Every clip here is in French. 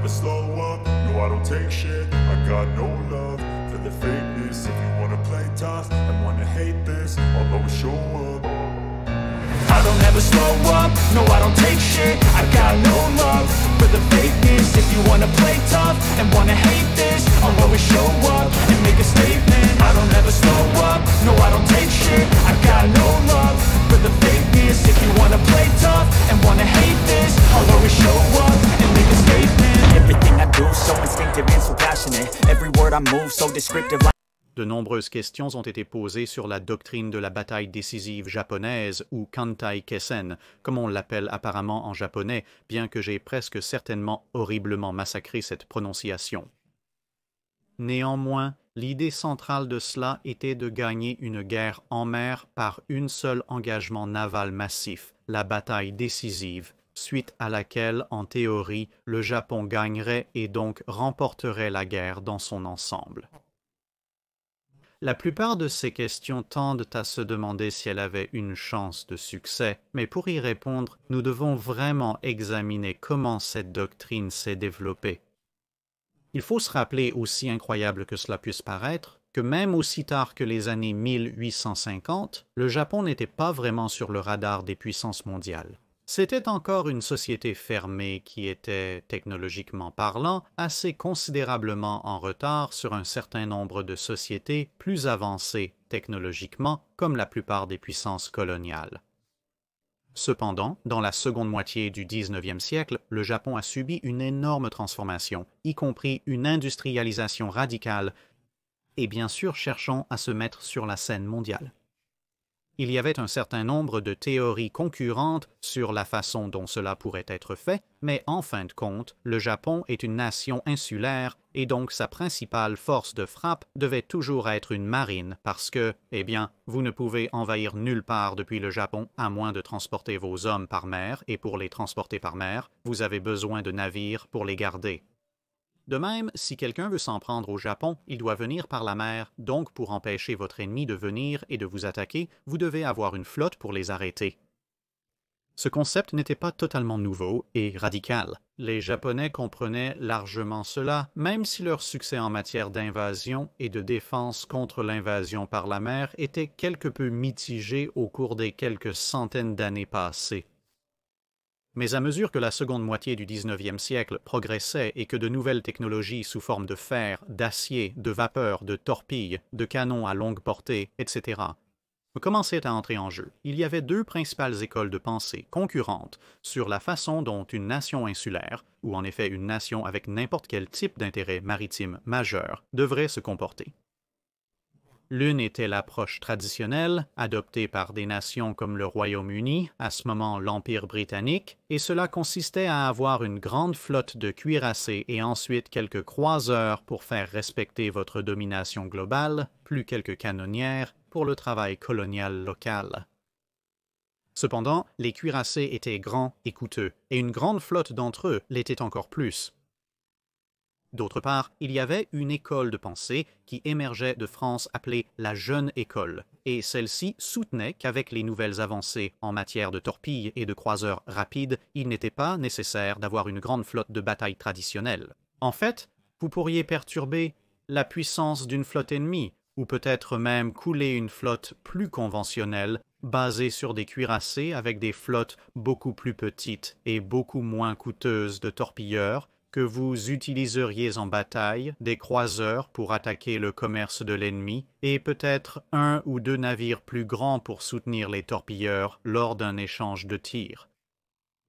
never slow up, no I don't take shit. I got no love for the fakeness. If you wanna play tough and wanna hate this, I'll always show up. I don't ever slow up, no I don't take shit. I got no love for the fakeness. If you wanna play tough and wanna hate this, I'll always show up and make a statement. I don't ever slow up, no I don't take shit. I got no love for the fakeness. If you wanna play tough and wanna hate this, I'll always show up and make a statement. Everything I do so instinctive and so passionate. Every word I move so descriptive. De nombreuses questions ont été posées sur la doctrine de la bataille décisive japonaise, ou Kantai Kessen, comme on l'appelle apparemment en japonais, bien que j'ai presque certainement horriblement massacré cette prononciation. Néanmoins, l'idée centrale de cela était de gagner une guerre en mer par un seul engagement naval massif, la bataille décisive, suite à laquelle, en théorie, le Japon gagnerait et donc remporterait la guerre dans son ensemble. La plupart de ces questions tendent à se demander si elle avait une chance de succès, mais pour y répondre, nous devons vraiment examiner comment cette doctrine s'est développée. Il faut se rappeler, aussi incroyable que cela puisse paraître, que même aussi tard que les années 1850, le Japon n'était pas vraiment sur le radar des puissances mondiales. C'était encore une société fermée qui était, technologiquement parlant, assez considérablement en retard sur un certain nombre de sociétés plus avancées technologiquement, comme la plupart des puissances coloniales. Cependant, dans la seconde moitié du 19e siècle, le Japon a subi une énorme transformation, y compris une industrialisation radicale, et bien sûr cherchant à se mettre sur la scène mondiale. Il y avait un certain nombre de théories concurrentes sur la façon dont cela pourrait être fait, mais en fin de compte, le Japon est une nation insulaire et donc sa principale force de frappe devait toujours être une marine parce que, eh bien, vous ne pouvez envahir nulle part depuis le Japon à moins de transporter vos hommes par mer et pour les transporter par mer, vous avez besoin de navires pour les garder. De même, si quelqu'un veut s'en prendre au Japon, il doit venir par la mer, donc pour empêcher votre ennemi de venir et de vous attaquer, vous devez avoir une flotte pour les arrêter. Ce concept n'était pas totalement nouveau et radical. Les Japonais comprenaient largement cela, même si leur succès en matière d'invasion et de défense contre l'invasion par la mer était quelque peu mitigé au cours des quelques centaines d'années passées. Mais à mesure que la seconde moitié du 19e siècle progressait et que de nouvelles technologies sous forme de fer, d'acier, de vapeur, de torpilles, de canons à longue portée, etc., commençaient à entrer en jeu, il y avait deux principales écoles de pensée concurrentes sur la façon dont une nation insulaire, ou en effet une nation avec n'importe quel type d'intérêt maritime majeur, devrait se comporter. L'une était l'approche traditionnelle, adoptée par des nations comme le Royaume-Uni, à ce moment l'Empire britannique, et cela consistait à avoir une grande flotte de cuirassés et ensuite quelques croiseurs pour faire respecter votre domination globale, plus quelques canonnières pour le travail colonial local. Cependant, les cuirassés étaient grands et coûteux, et une grande flotte d'entre eux l'était encore plus. D'autre part, il y avait une école de pensée qui émergeait de France appelée la Jeune École, et celle-ci soutenait qu'avec les nouvelles avancées en matière de torpilles et de croiseurs rapides, il n'était pas nécessaire d'avoir une grande flotte de bataille traditionnelle. En fait, vous pourriez perturber la puissance d'une flotte ennemie, ou peut-être même couler une flotte plus conventionnelle, basée sur des cuirassés avec des flottes beaucoup plus petites et beaucoup moins coûteuses de torpilleurs, que vous utiliseriez en bataille des croiseurs pour attaquer le commerce de l'ennemi et peut-être un ou deux navires plus grands pour soutenir les torpilleurs lors d'un échange de tirs.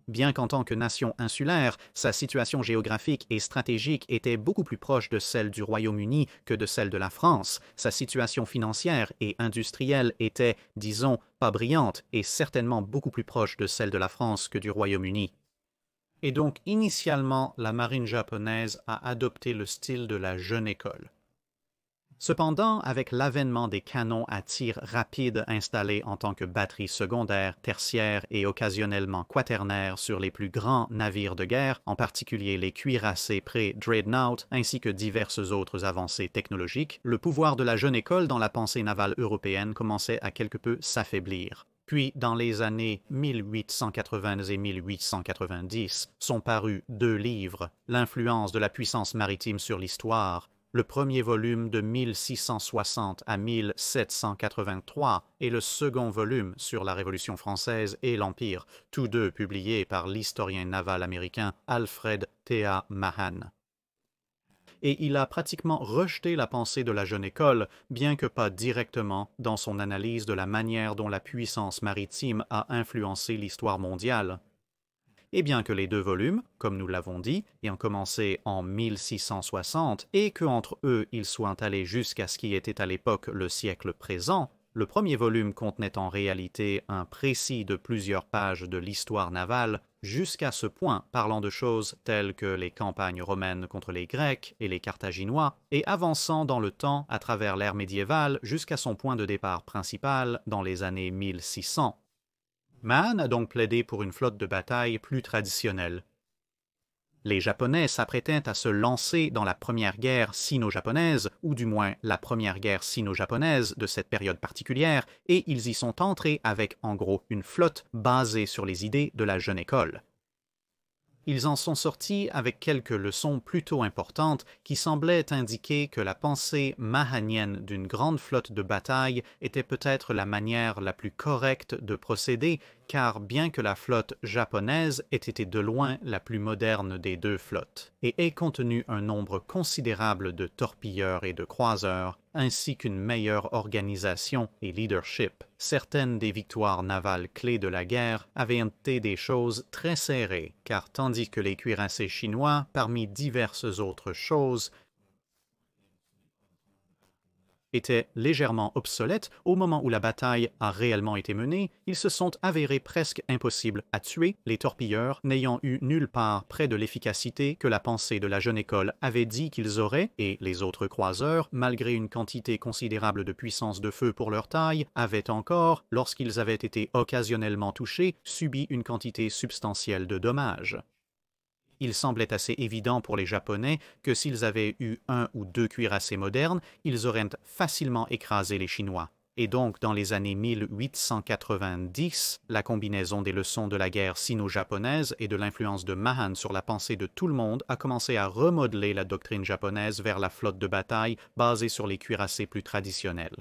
Bien qu'en tant que nation insulaire, sa situation géographique et stratégique était beaucoup plus proche de celle du Royaume-Uni que de celle de la France, sa situation financière et industrielle était, disons, pas brillante et certainement beaucoup plus proche de celle de la France que du Royaume-Uni. Et donc, initialement, la marine japonaise a adopté le style de la Jeune École. Cependant, avec l'avènement des canons à tir rapide installés en tant que batteries secondaires, tertiaires et occasionnellement quaternaires sur les plus grands navires de guerre, en particulier les cuirassés pré-Dreadnought ainsi que diverses autres avancées technologiques, le pouvoir de la Jeune École dans la pensée navale européenne commençait à quelque peu s'affaiblir. Puis, dans les années 1880 et 1890, sont parus deux livres, L'influence de la puissance maritime sur l'histoire, le premier volume de 1660 à 1783 et le second volume sur la Révolution française et l'Empire, tous deux publiés par l'historien naval américain Alfred T.A. Mahan. Et il a pratiquement rejeté la pensée de la jeune école, bien que pas directement dans son analyse de la manière dont la puissance maritime a influencé l'histoire mondiale. Et bien que les deux volumes, comme nous l'avons dit, ayant commencé en 1660 et qu'entre eux ils soient allés jusqu'à ce qui était à l'époque le siècle présent, le premier volume contenait en réalité un précis de plusieurs pages de l'histoire navale, jusqu'à ce point parlant de choses telles que les campagnes romaines contre les Grecs et les Carthaginois, et avançant dans le temps à travers l'ère médiévale jusqu'à son point de départ principal dans les années 1600. Mahan a donc plaidé pour une flotte de bataille plus traditionnelle. Les Japonais s'apprêtaient à se lancer dans la première guerre sino-japonaise, ou du moins la première guerre sino-japonaise de cette période particulière, et ils y sont entrés avec en gros une flotte basée sur les idées de la jeune école. Ils en sont sortis avec quelques leçons plutôt importantes qui semblaient indiquer que la pensée mahanienne d'une grande flotte de bataille était peut-être la manière la plus correcte de procéder, car bien que la flotte japonaise ait été de loin la plus moderne des deux flottes, et ait contenu un nombre considérable de torpilleurs et de croiseurs, ainsi qu'une meilleure organisation et leadership, certaines des victoires navales clés de la guerre avaient été des choses très serrées, car tandis que les cuirassés chinois, parmi diverses autres choses, étaient légèrement obsolètes au moment où la bataille a réellement été menée, ils se sont avérés presque impossibles à tuer, les torpilleurs n'ayant eu nulle part près de l'efficacité que la pensée de la jeune école avait dit qu'ils auraient, et les autres croiseurs, malgré une quantité considérable de puissance de feu pour leur taille, avaient encore, lorsqu'ils avaient été occasionnellement touchés, subi une quantité substantielle de dommages. Il semblait assez évident pour les Japonais que s'ils avaient eu un ou deux cuirassés modernes, ils auraient facilement écrasé les Chinois. Et donc, dans les années 1890, la combinaison des leçons de la guerre sino-japonaise et de l'influence de Mahan sur la pensée de tout le monde a commencé à remodeler la doctrine japonaise vers la flotte de bataille basée sur les cuirassés plus traditionnels.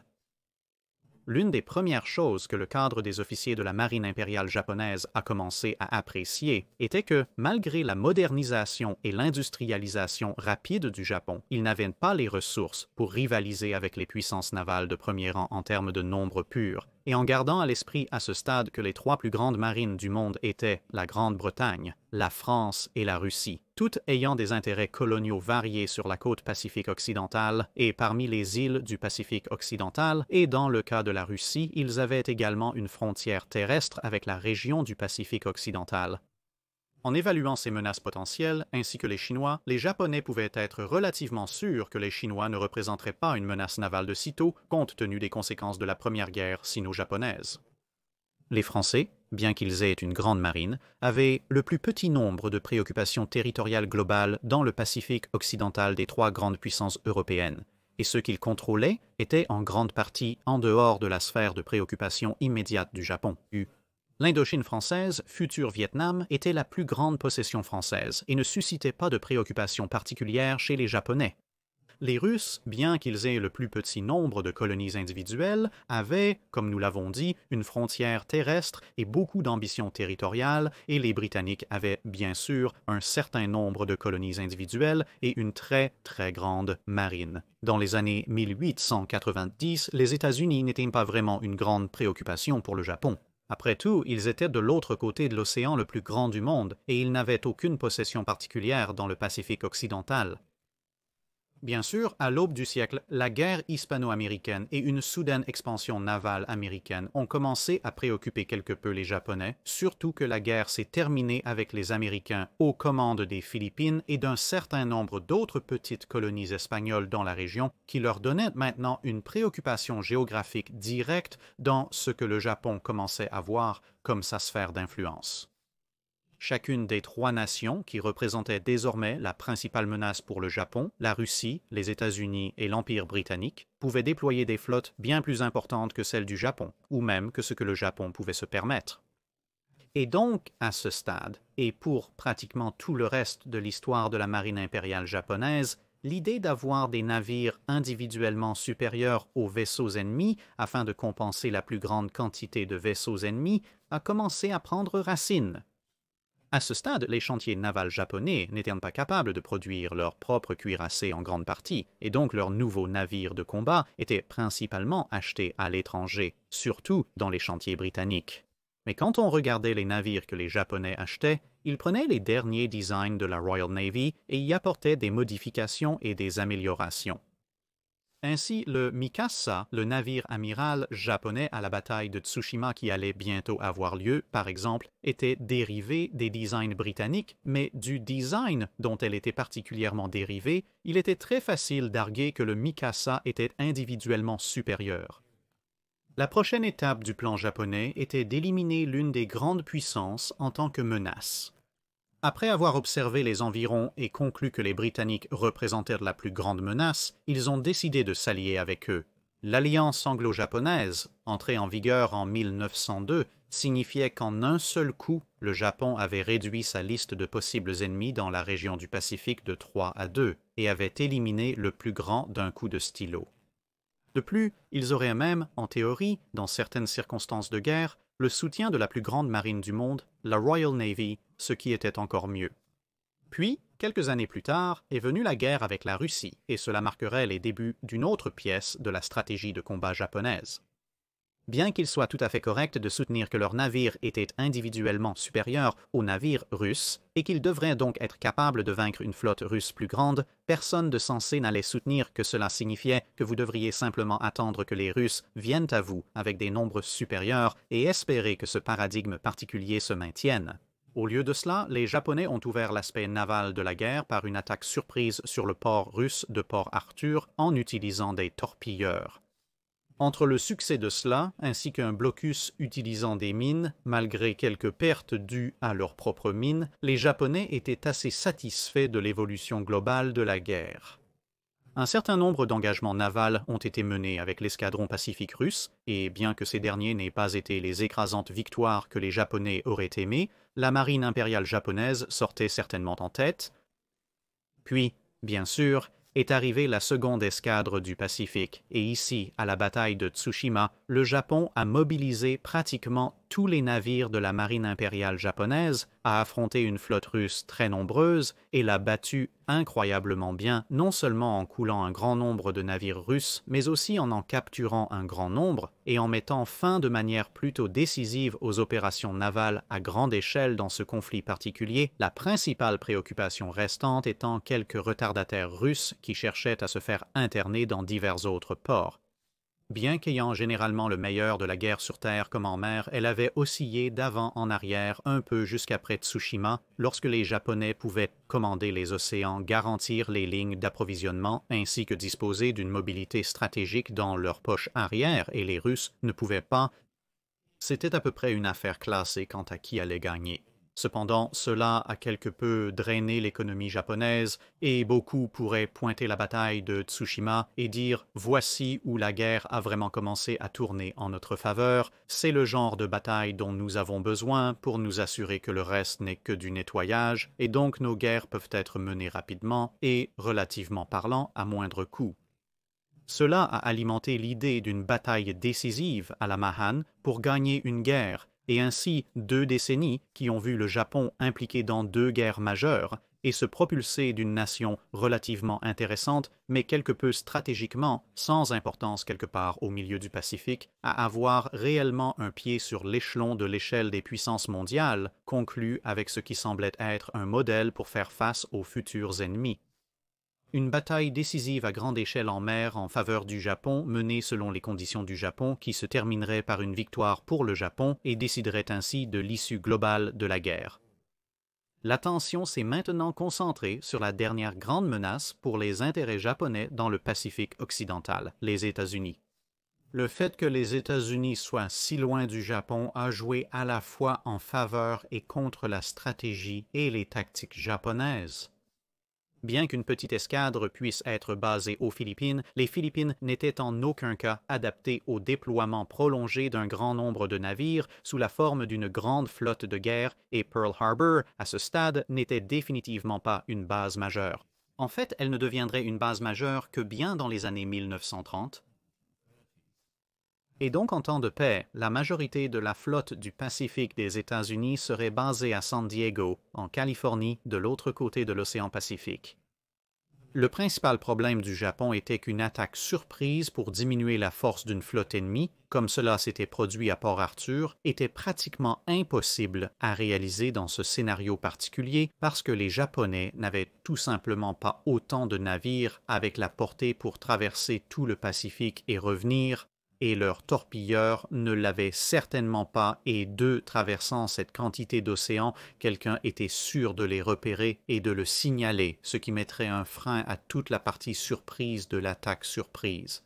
L'une des premières choses que le cadre des officiers de la marine impériale japonaise a commencé à apprécier était que, malgré la modernisation et l'industrialisation rapide du Japon, ils n'avaient pas les ressources pour rivaliser avec les puissances navales de premier rang en termes de nombre pur. Et en gardant à l'esprit à ce stade que les trois plus grandes marines du monde étaient la Grande-Bretagne, la France et la Russie, toutes ayant des intérêts coloniaux variés sur la côte Pacifique occidentale et parmi les îles du Pacifique occidental, et dans le cas de la Russie, ils avaient également une frontière terrestre avec la région du Pacifique occidental. En évaluant ces menaces potentielles, ainsi que les Chinois, les Japonais pouvaient être relativement sûrs que les Chinois ne représenteraient pas une menace navale de sitôt, compte tenu des conséquences de la première guerre sino-japonaise. Les Français, bien qu'ils aient une grande marine, avaient le plus petit nombre de préoccupations territoriales globales dans le Pacifique occidental des trois grandes puissances européennes, et ceux qu'ils contrôlaient étaient en grande partie en dehors de la sphère de préoccupation immédiate du Japon. L'Indochine française, futur Vietnam, était la plus grande possession française et ne suscitait pas de préoccupation particulière chez les Japonais. Les Russes, bien qu'ils aient le plus petit nombre de colonies individuelles, avaient, comme nous l'avons dit, une frontière terrestre et beaucoup d'ambitions territoriales, et les Britanniques avaient, bien sûr, un certain nombre de colonies individuelles et une très, très grande marine. Dans les années 1890, les États-Unis n'étaient pas vraiment une grande préoccupation pour le Japon. Après tout, ils étaient de l'autre côté de l'océan le plus grand du monde, et ils n'avaient aucune possession particulière dans le Pacifique occidental. Bien sûr, à l'aube du siècle, la guerre hispano-américaine et une soudaine expansion navale américaine ont commencé à préoccuper quelque peu les Japonais, surtout que la guerre s'est terminée avec les Américains aux commandes des Philippines et d'un certain nombre d'autres petites colonies espagnoles dans la région qui leur donnaient maintenant une préoccupation géographique directe dans ce que le Japon commençait à voir comme sa sphère d'influence. Chacune des trois nations qui représentaient désormais la principale menace pour le Japon, la Russie, les États-Unis et l'Empire britannique, pouvaient déployer des flottes bien plus importantes que celles du Japon, ou même que ce que le Japon pouvait se permettre. Et donc, à ce stade, et pour pratiquement tout le reste de l'histoire de la marine impériale japonaise, l'idée d'avoir des navires individuellement supérieurs aux vaisseaux ennemis afin de compenser la plus grande quantité de vaisseaux ennemis a commencé à prendre racine. À ce stade, les chantiers navals japonais n'étaient pas capables de produire leur propre cuirassé en grande partie, et donc leurs nouveaux navires de combat étaient principalement achetés à l'étranger, surtout dans les chantiers britanniques. Mais quand on regardait les navires que les Japonais achetaient, ils prenaient les derniers designs de la Royal Navy et y apportaient des modifications et des améliorations. Ainsi, le Mikasa, le navire amiral japonais à la bataille de Tsushima qui allait bientôt avoir lieu, par exemple, était dérivé des designs britanniques, mais du design dont elle était particulièrement dérivée, il était très facile d'arguer que le Mikasa était individuellement supérieur. La prochaine étape du plan japonais était d'éliminer l'une des grandes puissances en tant que menace. Après avoir observé les environs et conclu que les Britanniques représentaient la plus grande menace, ils ont décidé de s'allier avec eux. L'alliance anglo-japonaise, entrée en vigueur en 1902, signifiait qu'en un seul coup, le Japon avait réduit sa liste de possibles ennemis dans la région du Pacifique de 3 à 2 et avait éliminé le plus grand d'un coup de stylo. De plus, ils auraient même, en théorie, dans certaines circonstances de guerre, le soutien de la plus grande marine du monde, la Royal Navy, ce qui était encore mieux. Puis, quelques années plus tard, est venue la guerre avec la Russie, et cela marquerait les débuts d'une autre pièce de la stratégie de combat japonaise. Bien qu'il soit tout à fait correct de soutenir que leurs navires étaient individuellement supérieurs aux navires russes et qu'ils devraient donc être capables de vaincre une flotte russe plus grande, personne de sensé n'allait soutenir que cela signifiait que vous devriez simplement attendre que les Russes viennent à vous avec des nombres supérieurs et espérer que ce paradigme particulier se maintienne. Au lieu de cela, les Japonais ont ouvert l'aspect naval de la guerre par une attaque surprise sur le port russe de Port Arthur en utilisant des torpilleurs. Entre le succès de cela, ainsi qu'un blocus utilisant des mines, malgré quelques pertes dues à leurs propres mines, les Japonais étaient assez satisfaits de l'évolution globale de la guerre. Un certain nombre d'engagements navals ont été menés avec l'escadron pacifique russe, et bien que ces derniers n'aient pas été les écrasantes victoires que les Japonais auraient aimées, la marine impériale japonaise sortait certainement en tête. Puis, bien sûr, est arrivée la seconde escadre du Pacifique, et ici, à la bataille de Tsushima, le Japon a mobilisé pratiquement tous les navires de la marine impériale japonaise, a affronté une flotte russe très nombreuse et l'a battue incroyablement bien, non seulement en coulant un grand nombre de navires russes, mais aussi en capturant un grand nombre et en mettant fin de manière plutôt décisive aux opérations navales à grande échelle dans ce conflit particulier, la principale préoccupation restante étant quelques retardataires russes qui cherchaient à se faire interner dans divers autres ports. Bien qu'ayant généralement le meilleur de la guerre sur terre comme en mer, elle avait oscillé d'avant en arrière un peu jusqu'après Tsushima, lorsque les Japonais pouvaient commander les océans, garantir les lignes d'approvisionnement, ainsi que disposer d'une mobilité stratégique dans leur poche arrière, et les Russes ne pouvaient pas. C'était à peu près une affaire classée quant à qui allait gagner. Cependant, cela a quelque peu drainé l'économie japonaise et beaucoup pourraient pointer la bataille de Tsushima et dire « voici où la guerre a vraiment commencé à tourner en notre faveur, c'est le genre de bataille dont nous avons besoin pour nous assurer que le reste n'est que du nettoyage et donc nos guerres peuvent être menées rapidement et, relativement parlant, à moindre coût ». Cela a alimenté l'idée d'une bataille décisive à la Mahan pour gagner une guerre, et ainsi 2 décennies qui ont vu le Japon impliqué dans 2 guerres majeures et se propulser d'une nation relativement intéressante, mais quelque peu stratégiquement, sans importance quelque part au milieu du Pacifique, à avoir réellement un pied sur l'échelon de l'échelle des puissances mondiales, conclu avec ce qui semblait être un modèle pour faire face aux futurs ennemis. Une bataille décisive à grande échelle en mer en faveur du Japon, menée selon les conditions du Japon, qui se terminerait par une victoire pour le Japon et déciderait ainsi de l'issue globale de la guerre. L'attention s'est maintenant concentrée sur la dernière grande menace pour les intérêts japonais dans le Pacifique occidental, les États-Unis. Le fait que les États-Unis soient si loin du Japon a joué à la fois en faveur et contre la stratégie et les tactiques japonaises. Bien qu'une petite escadre puisse être basée aux Philippines, les Philippines n'étaient en aucun cas adaptées au déploiement prolongé d'un grand nombre de navires sous la forme d'une grande flotte de guerre et Pearl Harbor, à ce stade, n'était définitivement pas une base majeure. En fait, elle ne deviendrait une base majeure que bien dans les années 1930. Et donc, en temps de paix, la majorité de la flotte du Pacifique des États-Unis serait basée à San Diego, en Californie, de l'autre côté de l'océan Pacifique. Le principal problème du Japon était qu'une attaque surprise pour diminuer la force d'une flotte ennemie, comme cela s'était produit à Port Arthur, était pratiquement impossible à réaliser dans ce scénario particulier parce que les Japonais n'avaient tout simplement pas autant de navires avec la portée pour traverser tout le Pacifique et revenir, et leurs torpilleurs ne l'avaient certainement pas, et d'eux traversant cette quantité d'océan, quelqu'un était sûr de les repérer et de le signaler, ce qui mettrait un frein à toute la partie surprise de l'attaque surprise.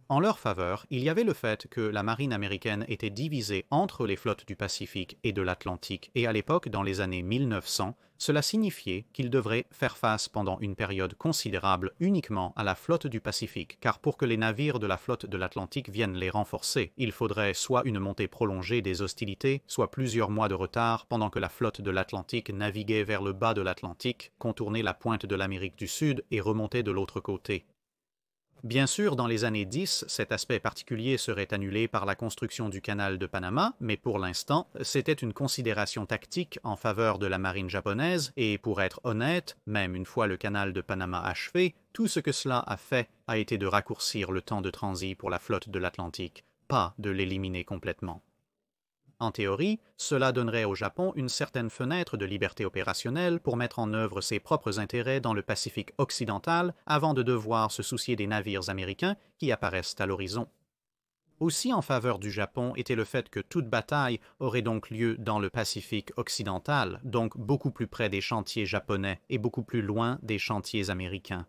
En leur faveur, il y avait le fait que la marine américaine était divisée entre les flottes du Pacifique et de l'Atlantique, et à l'époque, dans les années 1900, cela signifiait qu'ils devraient faire face pendant une période considérable uniquement à la flotte du Pacifique, car pour que les navires de la flotte de l'Atlantique viennent les renforcer, il faudrait soit une montée prolongée des hostilités, soit plusieurs mois de retard pendant que la flotte de l'Atlantique naviguait vers le bas de l'Atlantique, contournait la pointe de l'Amérique du Sud et remontait de l'autre côté. Bien sûr, dans les années 10, cet aspect particulier serait annulé par la construction du canal de Panama, mais pour l'instant, c'était une considération tactique en faveur de la marine japonaise, et pour être honnête, même une fois le canal de Panama achevé, tout ce que cela a fait a été de raccourcir le temps de transit pour la flotte de l'Atlantique, pas de l'éliminer complètement. En théorie, cela donnerait au Japon une certaine fenêtre de liberté opérationnelle pour mettre en œuvre ses propres intérêts dans le Pacifique occidental avant de devoir se soucier des navires américains qui apparaissent à l'horizon. Aussi en faveur du Japon était le fait que toute bataille aurait donc lieu dans le Pacifique occidental, donc beaucoup plus près des chantiers japonais et beaucoup plus loin des chantiers américains.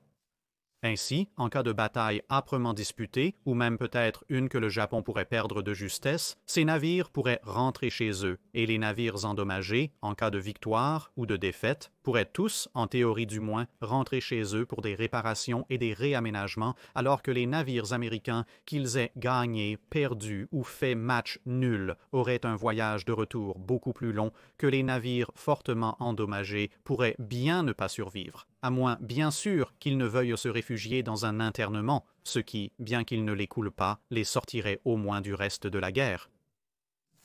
Ainsi, en cas de bataille âprement disputée, ou même peut-être une que le Japon pourrait perdre de justesse, ces navires pourraient rentrer chez eux, et les navires endommagés, en cas de victoire ou de défaite, pourraient tous, en théorie du moins, rentrer chez eux pour des réparations et des réaménagements, alors que les navires américains, qu'ils aient gagné, perdu ou fait match nul, auraient un voyage de retour beaucoup plus long que les navires fortement endommagés pourraient bien ne pas survivre, à moins bien sûr qu'ils ne veuillent se réfugier dans un internement, ce qui, bien qu'ils ne les coulent pas, les sortirait au moins du reste de la guerre.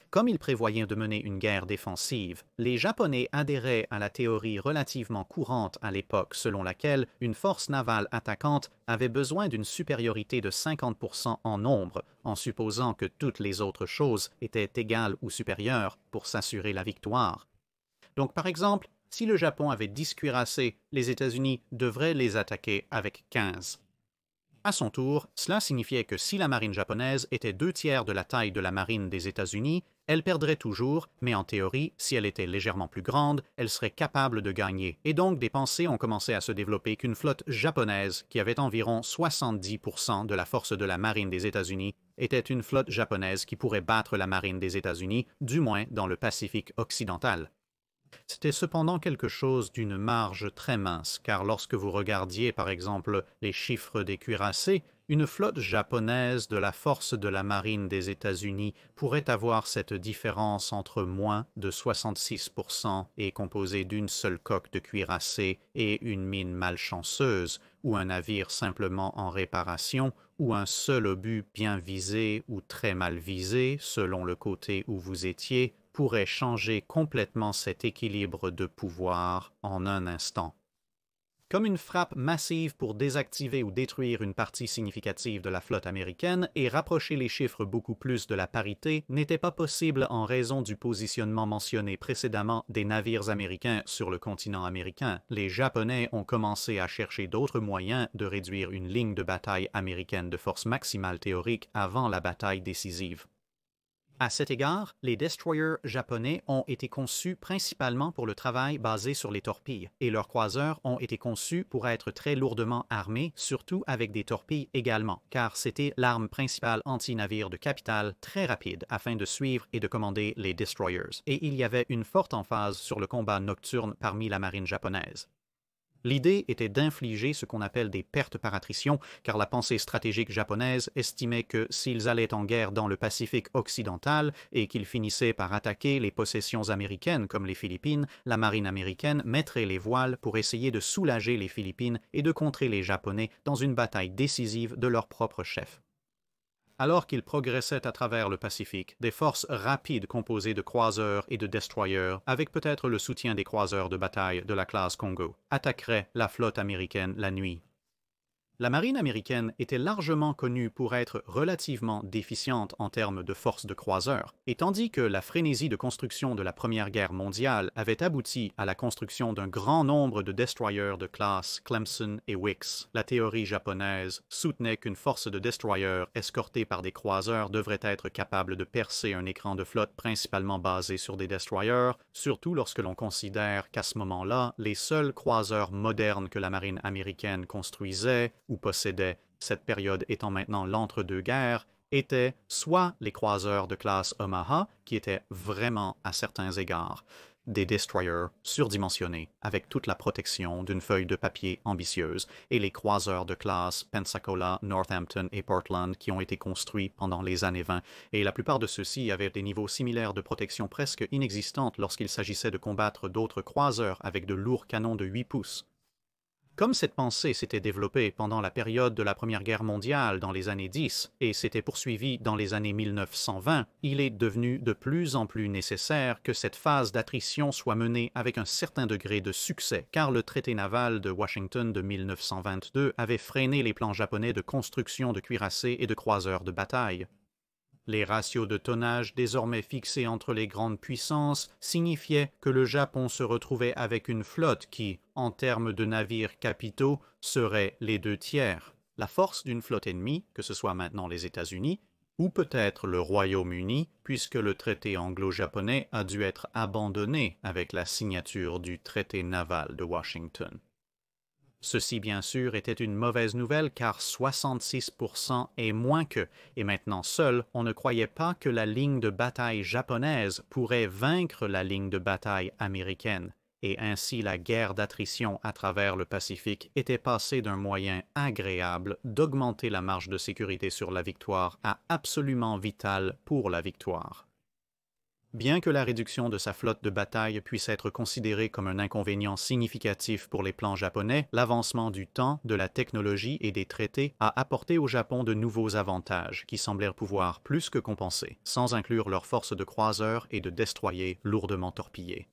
Comme ils prévoyaient de mener une guerre défensive, les Japonais adhéraient à la théorie relativement courante à l'époque selon laquelle une force navale attaquante avait besoin d'une supériorité de 50% en nombre, en supposant que toutes les autres choses étaient égales ou supérieures pour s'assurer la victoire. Donc par exemple, si le Japon avait 10 cuirassés, les États-Unis devraient les attaquer avec 15. À son tour, cela signifiait que si la marine japonaise était 2/3 de la taille de la marine des États-Unis, elle perdrait toujours, mais en théorie, si elle était légèrement plus grande, elle serait capable de gagner. Et donc des pensées ont commencé à se développer qu'une flotte japonaise, qui avait environ 70% de la force de la marine des États-Unis, était une flotte japonaise qui pourrait battre la marine des États-Unis, du moins dans le Pacifique occidental. C'était cependant quelque chose d'une marge très mince, car lorsque vous regardiez par exemple les chiffres des cuirassés, une flotte japonaise de la force de la marine des États-Unis pourrait avoir cette différence entre moins de 66% et composée d'une seule coque de cuirassé et une mine malchanceuse, ou un navire simplement en réparation, ou un seul obus bien visé ou très mal visé, selon le côté où vous étiez, pourrait changer complètement cet équilibre de pouvoir en un instant. Comme une frappe massive pour désactiver ou détruire une partie significative de la flotte américaine et rapprocher les chiffres beaucoup plus de la parité n'était pas possible en raison du positionnement mentionné précédemment des navires américains sur le continent américain, les Japonais ont commencé à chercher d'autres moyens de réduire une ligne de bataille américaine de force maximale théorique avant la bataille décisive. À cet égard, les destroyers japonais ont été conçus principalement pour le travail basé sur les torpilles, et leurs croiseurs ont été conçus pour être très lourdement armés, surtout avec des torpilles également, car c'était l'arme principale anti-navire de capital très rapide afin de suivre et de commander les destroyers, et il y avait une forte emphase sur le combat nocturne parmi la marine japonaise. L'idée était d'infliger ce qu'on appelle des pertes par attrition, car la pensée stratégique japonaise estimait que s'ils allaient en guerre dans le Pacifique occidental et qu'ils finissaient par attaquer les possessions américaines comme les Philippines, la marine américaine mettrait les voiles pour essayer de soulager les Philippines et de contrer les Japonais dans une bataille décisive de leur propre chef. Alors qu'ils progressaient à travers le Pacifique, des forces rapides composées de croiseurs et de destroyers, avec peut-être le soutien des croiseurs de bataille de la classe Congo, attaqueraient la flotte américaine la nuit. La marine américaine était largement connue pour être relativement déficiente en termes de force de croiseurs, et tandis que la frénésie de construction de la Première Guerre mondiale avait abouti à la construction d'un grand nombre de destroyers de classe Clemson et Wickes, la théorie japonaise soutenait qu'une force de destroyers escortée par des croiseurs devrait être capable de percer un écran de flotte principalement basé sur des destroyers, surtout lorsque l'on considère qu'à ce moment-là, les seuls croiseurs modernes que la marine américaine construisait ou possédait, cette période étant maintenant l'entre-deux-guerres, étaient soit les croiseurs de classe Omaha, qui étaient vraiment, à certains égards, des destroyers surdimensionnés, avec toute la protection d'une feuille de papier ambitieuse, et les croiseurs de classe Pensacola, Northampton et Portland qui ont été construits pendant les années 20, et la plupart de ceux-ci avaient des niveaux similaires de protection presque inexistantes lorsqu'il s'agissait de combattre d'autres croiseurs avec de lourds canons de 8 pouces. Comme cette pensée s'était développée pendant la période de la Première Guerre mondiale dans les années 10 et s'était poursuivie dans les années 1920, il est devenu de plus en plus nécessaire que cette phase d'attrition soit menée avec un certain degré de succès, car le traité naval de Washington de 1922 avait freiné les plans japonais de construction de cuirassés et de croiseurs de bataille. Les ratios de tonnage désormais fixés entre les grandes puissances signifiaient que le Japon se retrouvait avec une flotte qui, en termes de navires capitaux, serait les 2/3. La force d'une flotte ennemie, que ce soit maintenant les États-Unis, ou peut-être le Royaume-Uni, puisque le traité anglo-japonais a dû être abandonné avec la signature du traité naval de Washington. Ceci, bien sûr, était une mauvaise nouvelle car 66% est moins que, et maintenant seul, on ne croyait pas que la ligne de bataille japonaise pourrait vaincre la ligne de bataille américaine, et ainsi la guerre d'attrition à travers le Pacifique était passée d'un moyen agréable d'augmenter la marge de sécurité sur la victoire à absolument vital pour la victoire. Bien que la réduction de sa flotte de bataille puisse être considérée comme un inconvénient significatif pour les plans japonais, l'avancement du temps, de la technologie et des traités a apporté au Japon de nouveaux avantages qui semblèrent pouvoir plus que compenser, sans inclure leurs forces de croiseurs et de destroyers lourdement torpillés.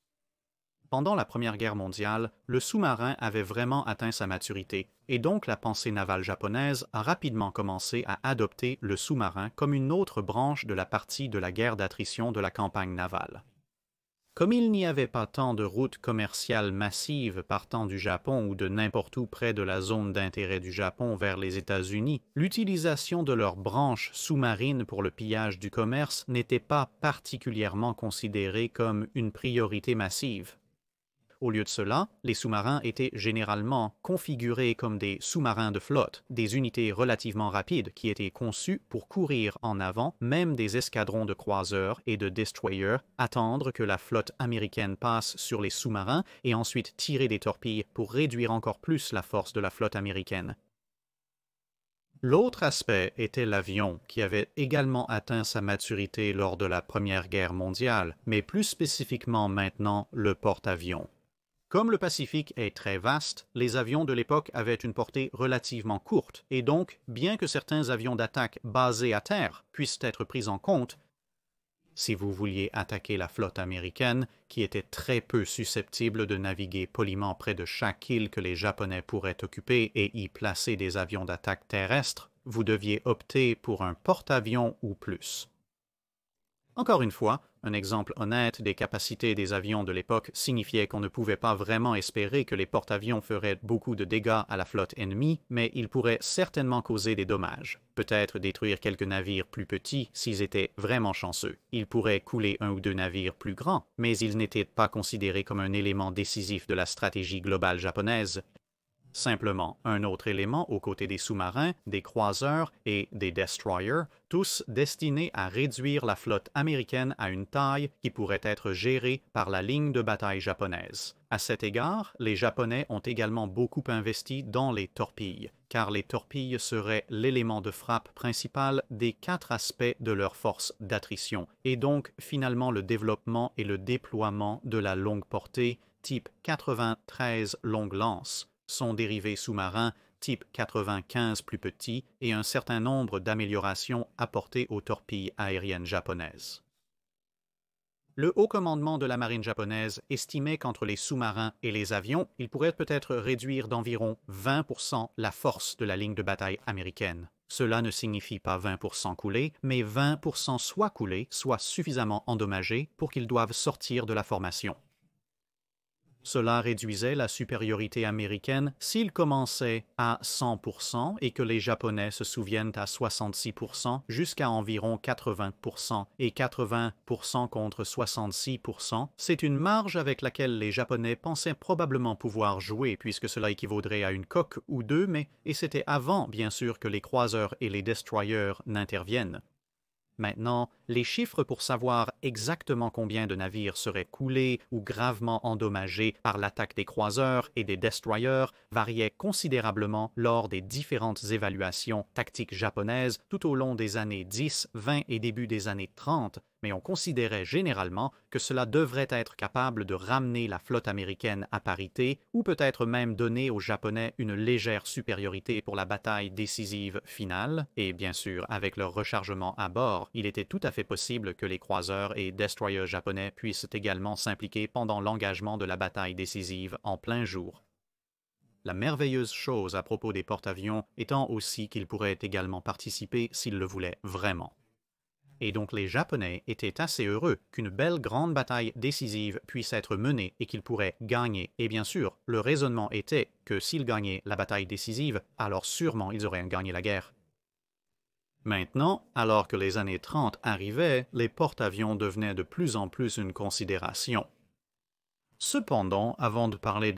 Pendant la Première Guerre mondiale, le sous-marin avait vraiment atteint sa maturité, et donc la pensée navale japonaise a rapidement commencé à adopter le sous-marin comme une autre branche de la partie de la guerre d'attrition de la campagne navale. Comme il n'y avait pas tant de routes commerciales massives partant du Japon ou de n'importe où près de la zone d'intérêt du Japon vers les États-Unis, l'utilisation de leurs branches sous-marines pour le pillage du commerce n'était pas particulièrement considérée comme une priorité massive. Au lieu de cela, les sous-marins étaient généralement configurés comme des sous-marins de flotte, des unités relativement rapides qui étaient conçues pour courir en avant même des escadrons de croiseurs et de destroyers, attendre que la flotte américaine passe sur les sous-marins et ensuite tirer des torpilles pour réduire encore plus la force de la flotte américaine. L'autre aspect était l'avion, qui avait également atteint sa maturité lors de la Première Guerre mondiale, mais plus spécifiquement maintenant le porte-avions. Comme le Pacifique est très vaste, les avions de l'époque avaient une portée relativement courte, et donc, bien que certains avions d'attaque basés à terre puissent être pris en compte, si vous vouliez attaquer la flotte américaine, qui était très peu susceptible de naviguer poliment près de chaque île que les Japonais pourraient occuper et y placer des avions d'attaque terrestres, vous deviez opter pour un porte-avions ou plus. Encore une fois, Un exemple honnête des capacités des avions de l'époque signifiait qu'on ne pouvait pas vraiment espérer que les porte-avions feraient beaucoup de dégâts à la flotte ennemie, mais ils pourraient certainement causer des dommages. Peut-être détruire quelques navires plus petits s'ils étaient vraiment chanceux. Ils pourraient couler un ou deux navires plus grands, mais ils n'étaient pas considérés comme un élément décisif de la stratégie globale japonaise. Simplement un autre élément aux côtés des sous-marins, des croiseurs et des destroyers, tous destinés à réduire la flotte américaine à une taille qui pourrait être gérée par la ligne de bataille japonaise. À cet égard, les Japonais ont également beaucoup investi dans les torpilles, car les torpilles seraient l'élément de frappe principal des 4 aspects de leur force d'attrition, et donc finalement le développement et le déploiement de la longue portée type 93 longue lance, son dérivé sous-marin type 95 plus petit et un certain nombre d'améliorations apportées aux torpilles aériennes japonaises. Le haut commandement de la marine japonaise estimait qu'entre les sous-marins et les avions, il pourrait peut-être réduire d'environ 20% la force de la ligne de bataille américaine. Cela ne signifie pas 20% coulés, mais 20% soit coulés, soit suffisamment endommagés pour qu'ils doivent sortir de la formation. Cela réduisait la supériorité américaine s'il commençait à 100% et que les Japonais se souviennent à 66% jusqu'à environ 80%, et 80% contre 66%, c'est une marge avec laquelle les Japonais pensaient probablement pouvoir jouer puisque cela équivaudrait à une coque ou deux, et c'était avant bien sûr que les croiseurs et les destroyers n'interviennent. Maintenant, les chiffres pour savoir exactement combien de navires seraient coulés ou gravement endommagés par l'attaque des croiseurs et des destroyers variaient considérablement lors des différentes évaluations tactiques japonaises tout au long des années 10, 20 et début des années 30, mais on considérait généralement que cela devrait être capable de ramener la flotte américaine à parité ou peut-être même donner aux Japonais une légère supériorité pour la bataille décisive finale, et bien sûr, avec leur rechargement à bord, il était tout à fait possible que les croiseurs et destroyers japonais puissent également s'impliquer pendant l'engagement de la bataille décisive en plein jour. La merveilleuse chose à propos des porte-avions étant aussi qu'ils pourraient également participer s'ils le voulaient vraiment. Et donc les Japonais étaient assez heureux qu'une belle grande bataille décisive puisse être menée et qu'ils pourraient gagner. Et bien sûr, le raisonnement était que s'ils gagnaient la bataille décisive, alors sûrement ils auraient gagné la guerre. Maintenant, alors que les années 30 arrivaient, les porte-avions devenaient de plus en plus une considération. Cependant, avant de parler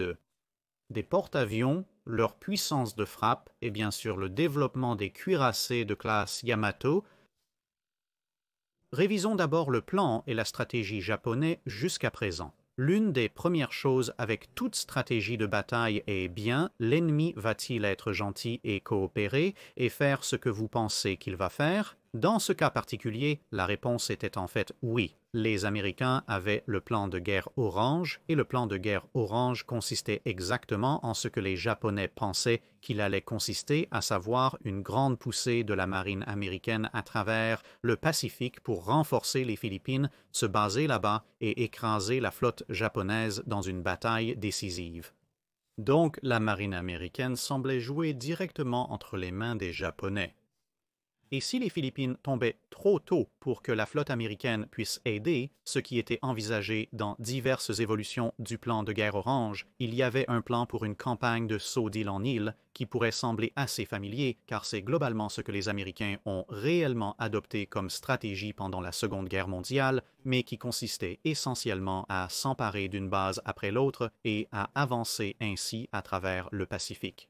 des porte-avions, leur puissance de frappe et bien sûr le développement des cuirassés de classe Yamato, révisons d'abord le plan et la stratégie japonais jusqu'à présent. L'une des premières choses avec toute stratégie de bataille est bien, l'ennemi va-t-il être gentil et coopérer et faire ce que vous pensez qu'il va faire? Dans ce cas particulier, la réponse était en fait oui. Les Américains avaient le plan de guerre orange et le plan de guerre orange consistait exactement en ce que les Japonais pensaient qu'il allait consister, à savoir une grande poussée de la marine américaine à travers le Pacifique pour renforcer les Philippines, se baser là-bas et écraser la flotte japonaise dans une bataille décisive. Donc la marine américaine semblait jouer directement entre les mains des Japonais. Et si les Philippines tombaient trop tôt pour que la flotte américaine puisse aider, ce qui était envisagé dans diverses évolutions du plan de guerre orange, il y avait un plan pour une campagne de saut d'île en île qui pourrait sembler assez familier car c'est globalement ce que les Américains ont réellement adopté comme stratégie pendant la Seconde Guerre mondiale, mais qui consistait essentiellement à s'emparer d'une base après l'autre et à avancer ainsi à travers le Pacifique.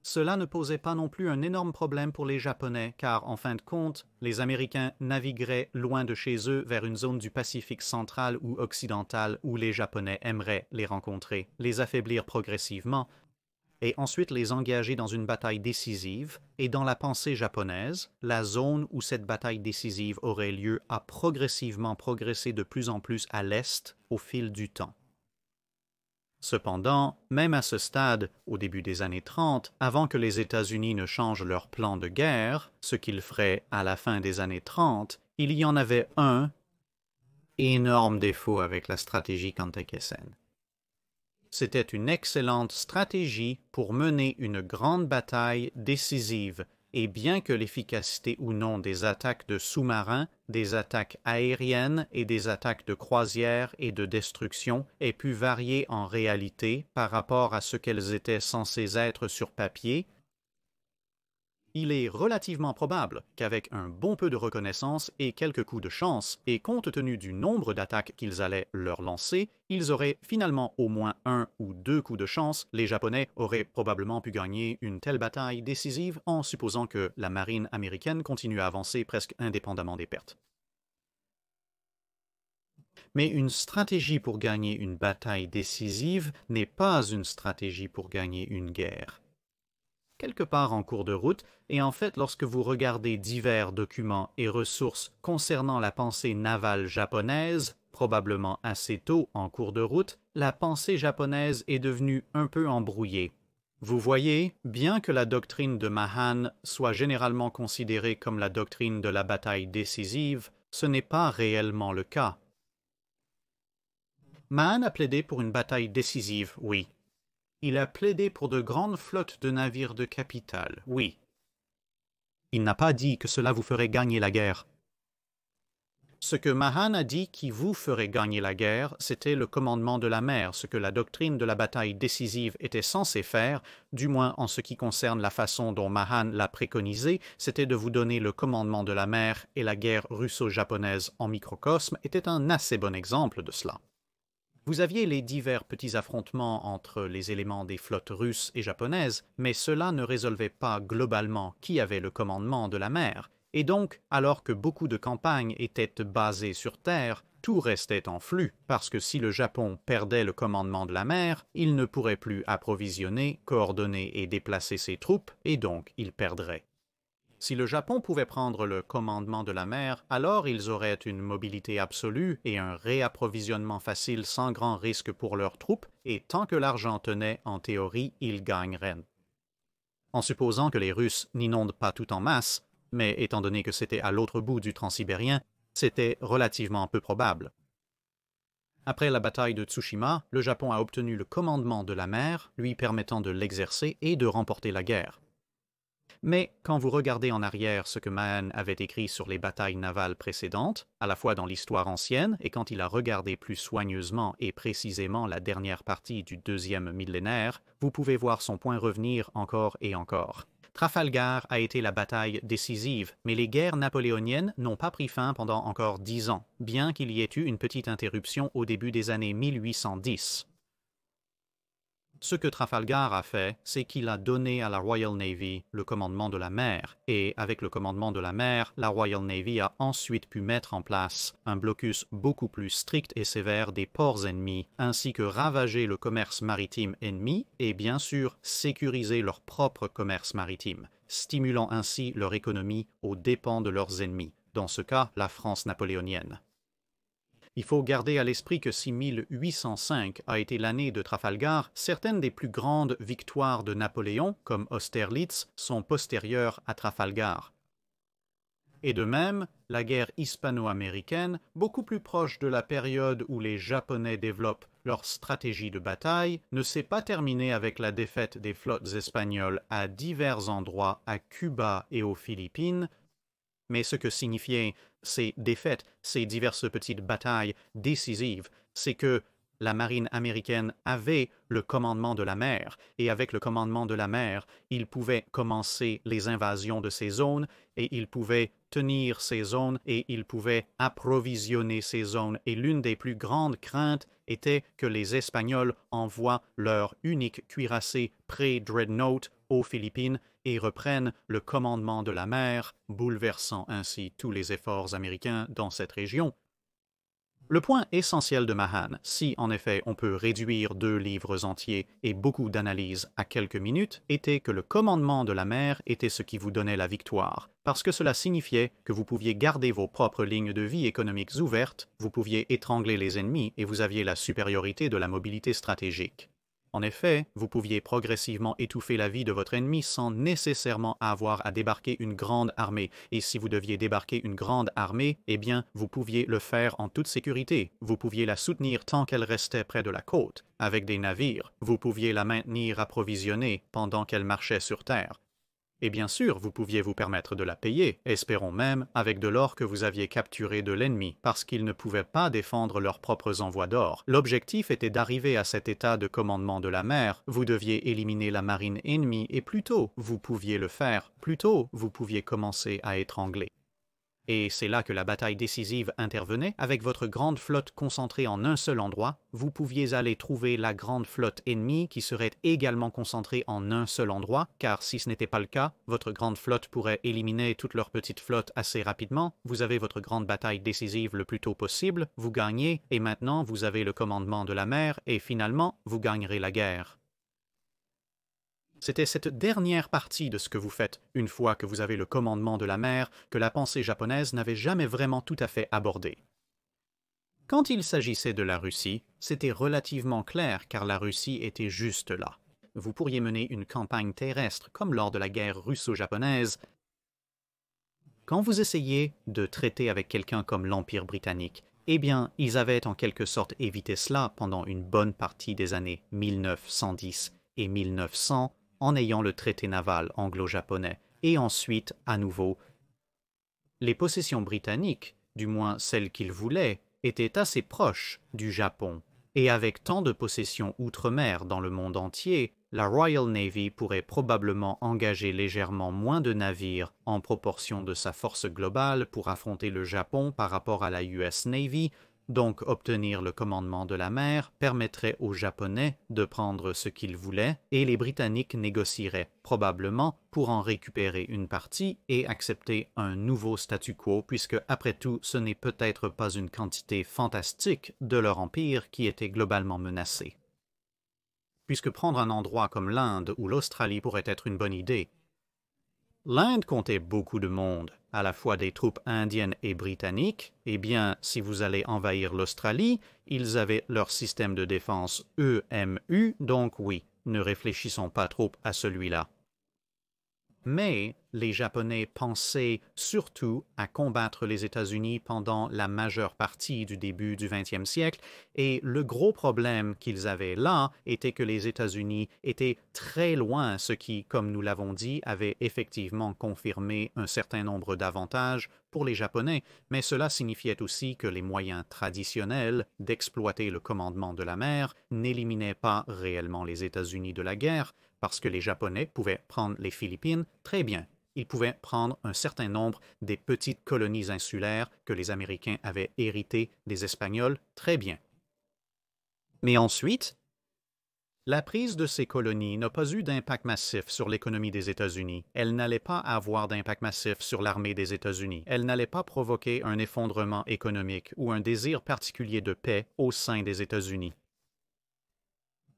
Cela ne posait pas non plus un énorme problème pour les Japonais, car en fin de compte, les Américains navigueraient loin de chez eux vers une zone du Pacifique central ou occidental où les Japonais aimeraient les rencontrer, les affaiblir progressivement, et ensuite les engager dans une bataille décisive, et dans la pensée japonaise, la zone où cette bataille décisive aurait lieu a progressivement progressé de plus en plus à l'est au fil du temps. Cependant, même à ce stade, au début des années 30, avant que les États-Unis ne changent leur plan de guerre, ce qu'ils feraient à la fin des années 30, il y en avait un énorme défaut avec la stratégie Kantai-Kessen. C'était une excellente stratégie pour mener une grande bataille décisive, et bien que l'efficacité ou non des attaques de sous-marins, des attaques aériennes et des attaques de croisière et de destruction ait pu varier en réalité par rapport à ce qu'elles étaient censées être sur papier, il est relativement probable qu'avec un bon peu de reconnaissance et quelques coups de chance, et compte tenu du nombre d'attaques qu'ils allaient leur lancer, ils auraient finalement au moins un ou deux coups de chance. Les Japonais auraient probablement pu gagner une telle bataille décisive en supposant que la marine américaine continue à avancer presque indépendamment des pertes. Mais une stratégie pour gagner une bataille décisive n'est pas une stratégie pour gagner une guerre. Quelque part en cours de route, et en fait lorsque vous regardez divers documents et ressources concernant la pensée navale japonaise, probablement assez tôt en cours de route, la pensée japonaise est devenue un peu embrouillée. Vous voyez, bien que la doctrine de Mahan soit généralement considérée comme la doctrine de la bataille décisive, ce n'est pas réellement le cas. Mahan a plaidé pour une bataille décisive, oui. Il a plaidé pour de grandes flottes de navires de capital, oui. Il n'a pas dit que cela vous ferait gagner la guerre. Ce que Mahan a dit qui vous ferait gagner la guerre, c'était le commandement de la mer, ce que la doctrine de la bataille décisive était censée faire, du moins en ce qui concerne la façon dont Mahan l'a préconisé, c'était de vous donner le commandement de la mer, et la guerre russo-japonaise en microcosme était un assez bon exemple de cela. Vous aviez les divers petits affrontements entre les éléments des flottes russes et japonaises, mais cela ne résolvait pas globalement qui avait le commandement de la mer, et donc, alors que beaucoup de campagnes étaient basées sur terre, tout restait en flux, parce que si le Japon perdait le commandement de la mer, il ne pourrait plus approvisionner, coordonner et déplacer ses troupes, et donc il perdrait. Si le Japon pouvait prendre le commandement de la mer, alors ils auraient une mobilité absolue et un réapprovisionnement facile sans grand risque pour leurs troupes, et tant que l'argent tenait, en théorie, ils gagneraient. En supposant que les Russes n'inondent pas tout en masse, mais étant donné que c'était à l'autre bout du transsibérien, c'était relativement peu probable. Après la bataille de Tsushima, le Japon a obtenu le commandement de la mer, lui permettant de l'exercer et de remporter la guerre. Mais quand vous regardez en arrière ce que Mahan avait écrit sur les batailles navales précédentes, à la fois dans l'histoire ancienne et quand il a regardé plus soigneusement et précisément la dernière partie du deuxième millénaire, vous pouvez voir son point revenir encore et encore. Trafalgar a été la bataille décisive, mais les guerres napoléoniennes n'ont pas pris fin pendant encore 10 ans, bien qu'il y ait eu une petite interruption au début des années 1810. Ce que Trafalgar a fait, c'est qu'il a donné à la Royal Navy le commandement de la mer, et avec le commandement de la mer, la Royal Navy a ensuite pu mettre en place un blocus beaucoup plus strict et sévère des ports ennemis, ainsi que ravager le commerce maritime ennemi et bien sûr sécuriser leur propre commerce maritime, stimulant ainsi leur économie aux dépens de leurs ennemis, dans ce cas la France napoléonienne. Il faut garder à l'esprit que si 1805 a été l'année de Trafalgar, certaines des plus grandes victoires de Napoléon, comme Austerlitz, sont postérieures à Trafalgar. Et de même, la guerre hispano-américaine, beaucoup plus proche de la période où les Japonais développent leur stratégie de bataille, ne s'est pas terminée avec la défaite des flottes espagnoles à divers endroits à Cuba et aux Philippines, mais ce que signifiaient ces défaites, ces diverses petites batailles décisives, c'est que la marine américaine avait le commandement de la mer, et avec le commandement de la mer, il pouvait commencer les invasions de ces zones, et il pouvait tenir ces zones, et il pouvait approvisionner ces zones. Et l'une des plus grandes craintes était que les Espagnols envoient leur unique cuirassé pré-dreadnought aux Philippines et reprennent le commandement de la mer, bouleversant ainsi tous les efforts américains dans cette région. Le point essentiel de Mahan, si en effet on peut réduire 2 livres entiers et beaucoup d'analyses à quelques minutes, était que le commandement de la mer était ce qui vous donnait la victoire, parce que cela signifiait que vous pouviez garder vos propres lignes de vie économiques ouvertes, vous pouviez étrangler les ennemis et vous aviez la supériorité de la mobilité stratégique. En effet, vous pouviez progressivement étouffer la vie de votre ennemi sans nécessairement avoir à débarquer une grande armée. Et si vous deviez débarquer une grande armée, eh bien, vous pouviez le faire en toute sécurité. Vous pouviez la soutenir tant qu'elle restait près de la côte, avec des navires. Vous pouviez la maintenir approvisionnée pendant qu'elle marchait sur terre. Et bien sûr, vous pouviez vous permettre de la payer, espérons même, avec de l'or que vous aviez capturé de l'ennemi, parce qu'ils ne pouvaient pas défendre leurs propres envois d'or. L'objectif était d'arriver à cet état de commandement de la mer. Vous deviez éliminer la marine ennemie, et plus tôt vous pouviez le faire, plus tôt vous pouviez commencer à étrangler. Et c'est là que la bataille décisive intervenait. Avec votre grande flotte concentrée en un seul endroit, vous pouviez aller trouver la grande flotte ennemie qui serait également concentrée en un seul endroit, car si ce n'était pas le cas, votre grande flotte pourrait éliminer toute leur petite flotte assez rapidement. Vous avez votre grande bataille décisive le plus tôt possible, vous gagnez, et maintenant vous avez le commandement de la mer, et finalement vous gagnerez la guerre. C'était cette dernière partie de ce que vous faites, une fois que vous avez le commandement de la mer, que la pensée japonaise n'avait jamais vraiment tout à fait abordé. Quand il s'agissait de la Russie, c'était relativement clair car la Russie était juste là. Vous pourriez mener une campagne terrestre comme lors de la guerre russo-japonaise. Quand vous essayez de traiter avec quelqu'un comme l'Empire britannique, eh bien, ils avaient en quelque sorte évité cela pendant une bonne partie des années 1910 et 1900, en ayant le traité naval anglo-japonais, et ensuite, à nouveau, les possessions britanniques, du moins celles qu'ils voulaient, étaient assez proches du Japon, et avec tant de possessions outre-mer dans le monde entier, la Royal Navy pourrait probablement engager légèrement moins de navires en proportion de sa force globale pour affronter le Japon par rapport à la US Navy. Donc obtenir le commandement de la mer permettrait aux Japonais de prendre ce qu'ils voulaient et les Britanniques négocieraient probablement pour en récupérer une partie et accepter un nouveau statu quo puisque après tout ce n'est peut-être pas une quantité fantastique de leur empire qui était globalement menacée. Puisque prendre un endroit comme l'Inde ou l'Australie pourrait être une bonne idée. L'Inde comptait beaucoup de monde, à la fois des troupes indiennes et britanniques. Eh bien, si vous allez envahir l'Australie, ils avaient leur système de défense EMU, donc oui, ne réfléchissons pas trop à celui-là. Mais les Japonais pensaient surtout à combattre les États-Unis pendant la majeure partie du début du XXe siècle, et le gros problème qu'ils avaient là était que les États-Unis étaient très loin, ce qui, comme nous l'avons dit, avait effectivement confirmé un certain nombre d'avantages pour les Japonais, mais cela signifiait aussi que les moyens traditionnels d'exploiter le commandement de la mer n'éliminaient pas réellement les États-Unis de la guerre, parce que les Japonais pouvaient prendre les Philippines très bien. Ils pouvaient prendre un certain nombre des petites colonies insulaires que les Américains avaient héritées des Espagnols très bien. Mais ensuite, la prise de ces colonies n'a pas eu d'impact massif sur l'économie des États-Unis. Elle n'allait pas avoir d'impact massif sur l'armée des États-Unis. Elle n'allait pas provoquer un effondrement économique ou un désir particulier de paix au sein des États-Unis.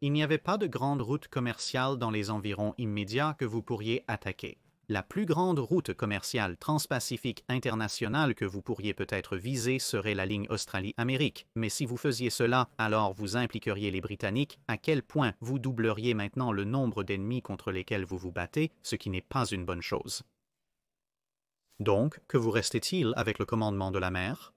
Il n'y avait pas de grande route commerciale dans les environs immédiats que vous pourriez attaquer. La plus grande route commerciale transpacifique internationale que vous pourriez peut-être viser serait la ligne Australie-Amérique. Mais si vous faisiez cela, alors vous impliqueriez les Britanniques, à quel point vous doubleriez maintenant le nombre d'ennemis contre lesquels vous vous battez, ce qui n'est pas une bonne chose. Donc, que vous restait-il avec le commandement de la mer?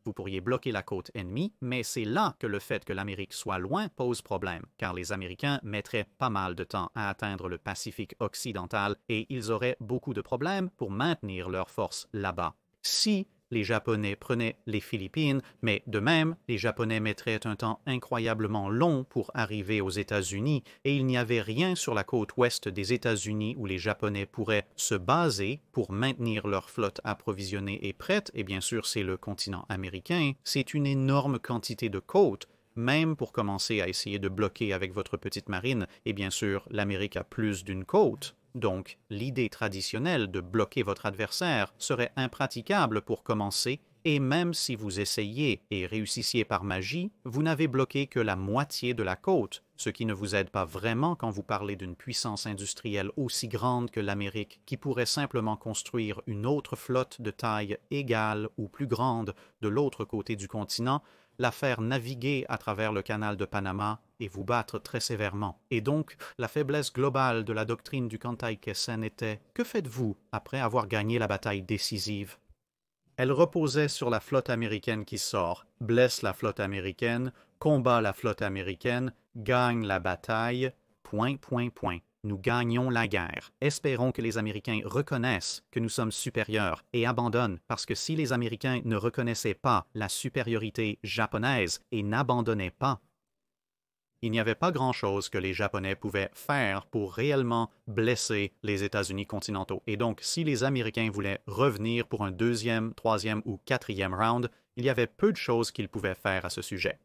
Vous pourriez bloquer la côte ennemie, mais c'est là que le fait que l'Amérique soit loin pose problème, car les Américains mettraient pas mal de temps à atteindre le Pacifique occidental et ils auraient beaucoup de problèmes pour maintenir leurs forces là-bas. Si les Japonais prenaient les Philippines, mais de même, les Japonais mettraient un temps incroyablement long pour arriver aux États-Unis et il n'y avait rien sur la côte ouest des États-Unis où les Japonais pourraient se baser pour maintenir leur flotte approvisionnée et prête, et bien sûr c'est le continent américain, c'est une énorme quantité de côtes, même pour commencer à essayer de bloquer avec votre petite marine, et bien sûr l'Amérique a plus d'une côte. Donc, l'idée traditionnelle de bloquer votre adversaire serait impraticable pour commencer, et même si vous essayiez et réussissiez par magie, vous n'avez bloqué que la moitié de la côte, ce qui ne vous aide pas vraiment quand vous parlez d'une puissance industrielle aussi grande que l'Amérique qui pourrait simplement construire une autre flotte de taille égale ou plus grande de l'autre côté du continent, la faire naviguer à travers le canal de Panama et vous battre très sévèrement. Et donc, la faiblesse globale de la doctrine du Kantai-Kessen était « Que faites-vous après avoir gagné la bataille décisive ?» Elle reposait sur la flotte américaine qui sort, blesse la flotte américaine, combat la flotte américaine, gagne la bataille, ... nous gagnons la guerre. Espérons que les Américains reconnaissent que nous sommes supérieurs et abandonnent, parce que si les Américains ne reconnaissaient pas la supériorité japonaise et n'abandonnaient pas, il n'y avait pas grand-chose que les Japonais pouvaient faire pour réellement blesser les États-Unis continentaux. Et donc, si les Américains voulaient revenir pour un deuxième, troisième ou quatrième round, il y avait peu de choses qu'ils pouvaient faire à ce sujet.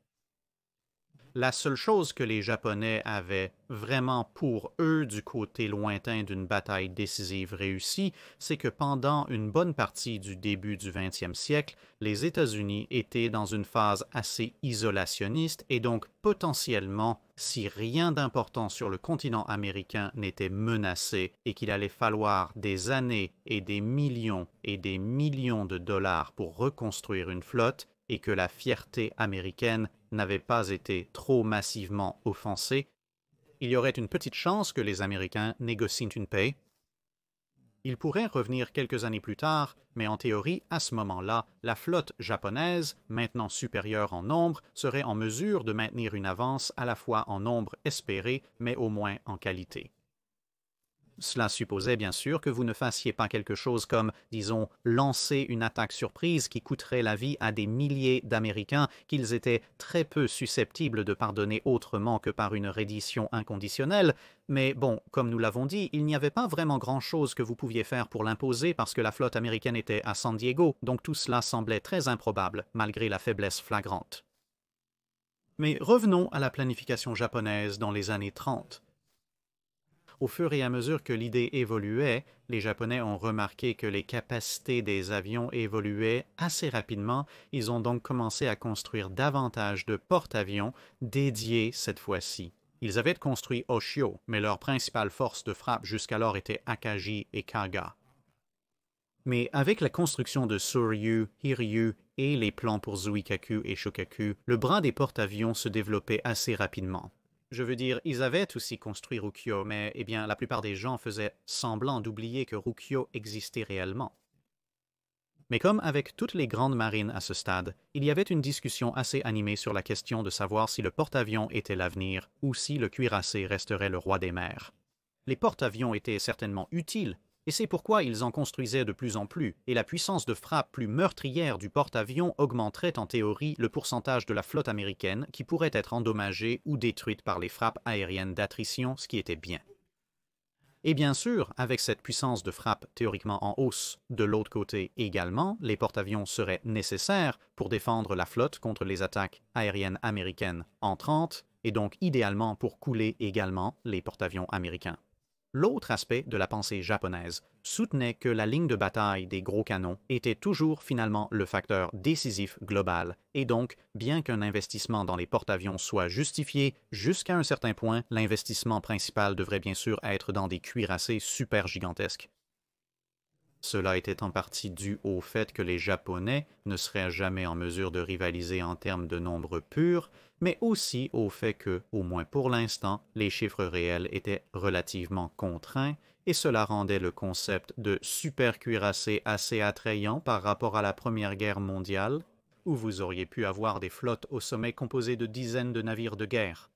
La seule chose que les Japonais avaient vraiment pour eux du côté lointain d'une bataille décisive réussie, c'est que pendant une bonne partie du début du 20e siècle, les États-Unis étaient dans une phase assez isolationniste et donc potentiellement, si rien d'important sur le continent américain n'était menacé et qu'il allait falloir des années et des millions de dollars pour reconstruire une flotte, et que la fierté américaine n'avait pas été trop massivement offensée, il y aurait une petite chance que les Américains négocient une paix. Ils pourraient revenir quelques années plus tard, mais en théorie, à ce moment-là, la flotte japonaise, maintenant supérieure en nombre, serait en mesure de maintenir une avance à la fois en nombre espéré, mais au moins en qualité. Cela supposait bien sûr que vous ne fassiez pas quelque chose comme, disons, lancer une attaque surprise qui coûterait la vie à des milliers d'Américains qu'ils étaient très peu susceptibles de pardonner autrement que par une reddition inconditionnelle. Mais bon, comme nous l'avons dit, il n'y avait pas vraiment grand-chose que vous pouviez faire pour l'imposer parce que la flotte américaine était à San Diego, donc tout cela semblait très improbable, malgré la faiblesse flagrante. Mais revenons à la planification japonaise dans les années 30. Au fur et à mesure que l'idée évoluait, les Japonais ont remarqué que les capacités des avions évoluaient assez rapidement. Ils ont donc commencé à construire davantage de porte-avions dédiés cette fois-ci. Ils avaient construit Oshio, mais leur principale force de frappe jusqu'alors était Akagi et Kaga. Mais avec la construction de Soryu, Hiryu et les plans pour Zuikaku et Shokaku, le bras des porte-avions se développait assez rapidement. Je veux dire, ils avaient aussi construit Ryukyu, mais la plupart des gens faisaient semblant d'oublier que Ryukyu existait réellement. Mais comme avec toutes les grandes marines à ce stade, il y avait une discussion assez animée sur la question de savoir si le porte-avions était l'avenir ou si le cuirassé resterait le roi des mers. Les porte-avions étaient certainement utiles, et c'est pourquoi ils en construisaient de plus en plus, et la puissance de frappe plus meurtrière du porte-avions augmenterait en théorie le pourcentage de la flotte américaine qui pourrait être endommagée ou détruite par les frappes aériennes d'attrition, ce qui était bien. Et bien sûr, avec cette puissance de frappe théoriquement en hausse, de l'autre côté également, les porte-avions seraient nécessaires pour défendre la flotte contre les attaques aériennes américaines entrantes, et donc idéalement pour couler également les porte-avions américains. L'autre aspect de la pensée japonaise soutenait que la ligne de bataille des gros canons était toujours finalement le facteur décisif global, et donc, bien qu'un investissement dans les porte-avions soit justifié, jusqu'à un certain point, l'investissement principal devrait bien sûr être dans des cuirassés super gigantesques. Cela était en partie dû au fait que les Japonais ne seraient jamais en mesure de rivaliser en termes de nombre pur, mais aussi au fait que, au moins pour l'instant, les chiffres réels étaient relativement contraints, et cela rendait le concept de super cuirassé assez attrayant par rapport à la Première Guerre mondiale, où vous auriez pu avoir des flottes au sommet composées de dizaines de navires de guerre.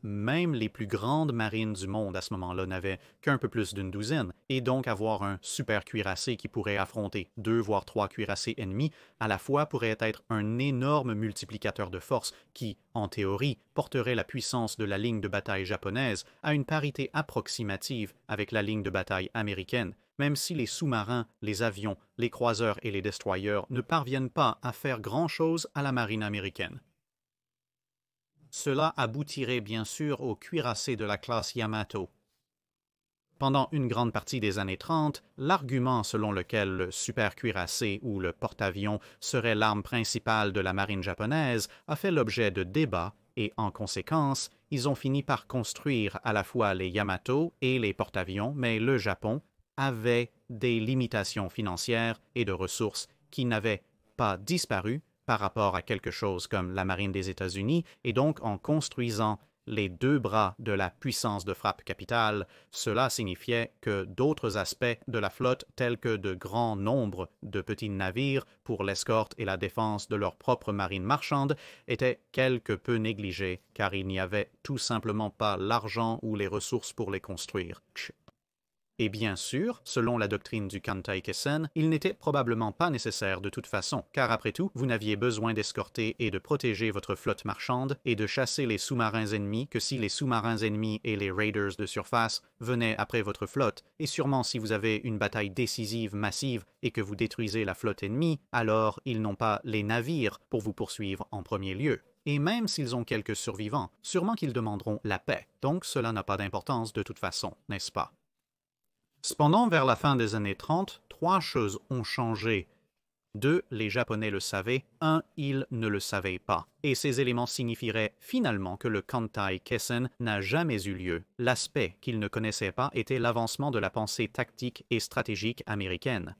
Même les plus grandes marines du monde à ce moment-là n'avaient qu'un peu plus d'une douzaine, et donc avoir un super cuirassé qui pourrait affronter 2 voire 3 cuirassés ennemis à la fois pourrait être un énorme multiplicateur de force qui, en théorie, porterait la puissance de la ligne de bataille japonaise à une parité approximative avec la ligne de bataille américaine, même si les sous-marins, les avions, les croiseurs et les destroyers ne parviennent pas à faire grand-chose à la marine américaine. Cela aboutirait bien sûr au cuirassé de la classe Yamato. Pendant une grande partie des années 30, l'argument selon lequel le super cuirassé ou le porte-avions serait l'arme principale de la marine japonaise a fait l'objet de débats et, en conséquence, ils ont fini par construire à la fois les Yamato et les porte-avions, mais le Japon avait des limitations financières et de ressources qui n'avaient pas disparu par rapport à quelque chose comme la marine des États-Unis, et donc en construisant les deux bras de la puissance de frappe capitale, cela signifiait que d'autres aspects de la flotte, tels que de grands nombres de petits navires pour l'escorte et la défense de leur propre marine marchande, étaient quelque peu négligés, car il n'y avait tout simplement pas l'argent ou les ressources pour les construire. Et bien sûr, selon la doctrine du Kantai-Kessen, il n'était probablement pas nécessaire de toute façon, car après tout, vous n'aviez besoin d'escorter et de protéger votre flotte marchande et de chasser les sous-marins ennemis que si les sous-marins ennemis et les raiders de surface venaient après votre flotte, et sûrement si vous avez une bataille décisive massive et que vous détruisez la flotte ennemie, alors ils n'ont pas les navires pour vous poursuivre en premier lieu. Et même s'ils ont quelques survivants, sûrement qu'ils demanderont la paix, donc cela n'a pas d'importance de toute façon, n'est-ce pas? Cependant, vers la fin des années 30, trois choses ont changé. 2, les Japonais le savaient. 1, ils ne le savaient pas. Et ces éléments signifieraient finalement que le Kantai-Kessen n'a jamais eu lieu. L'aspect qu'ils ne connaissaient pas était l'avancement de la pensée tactique et stratégique américaine.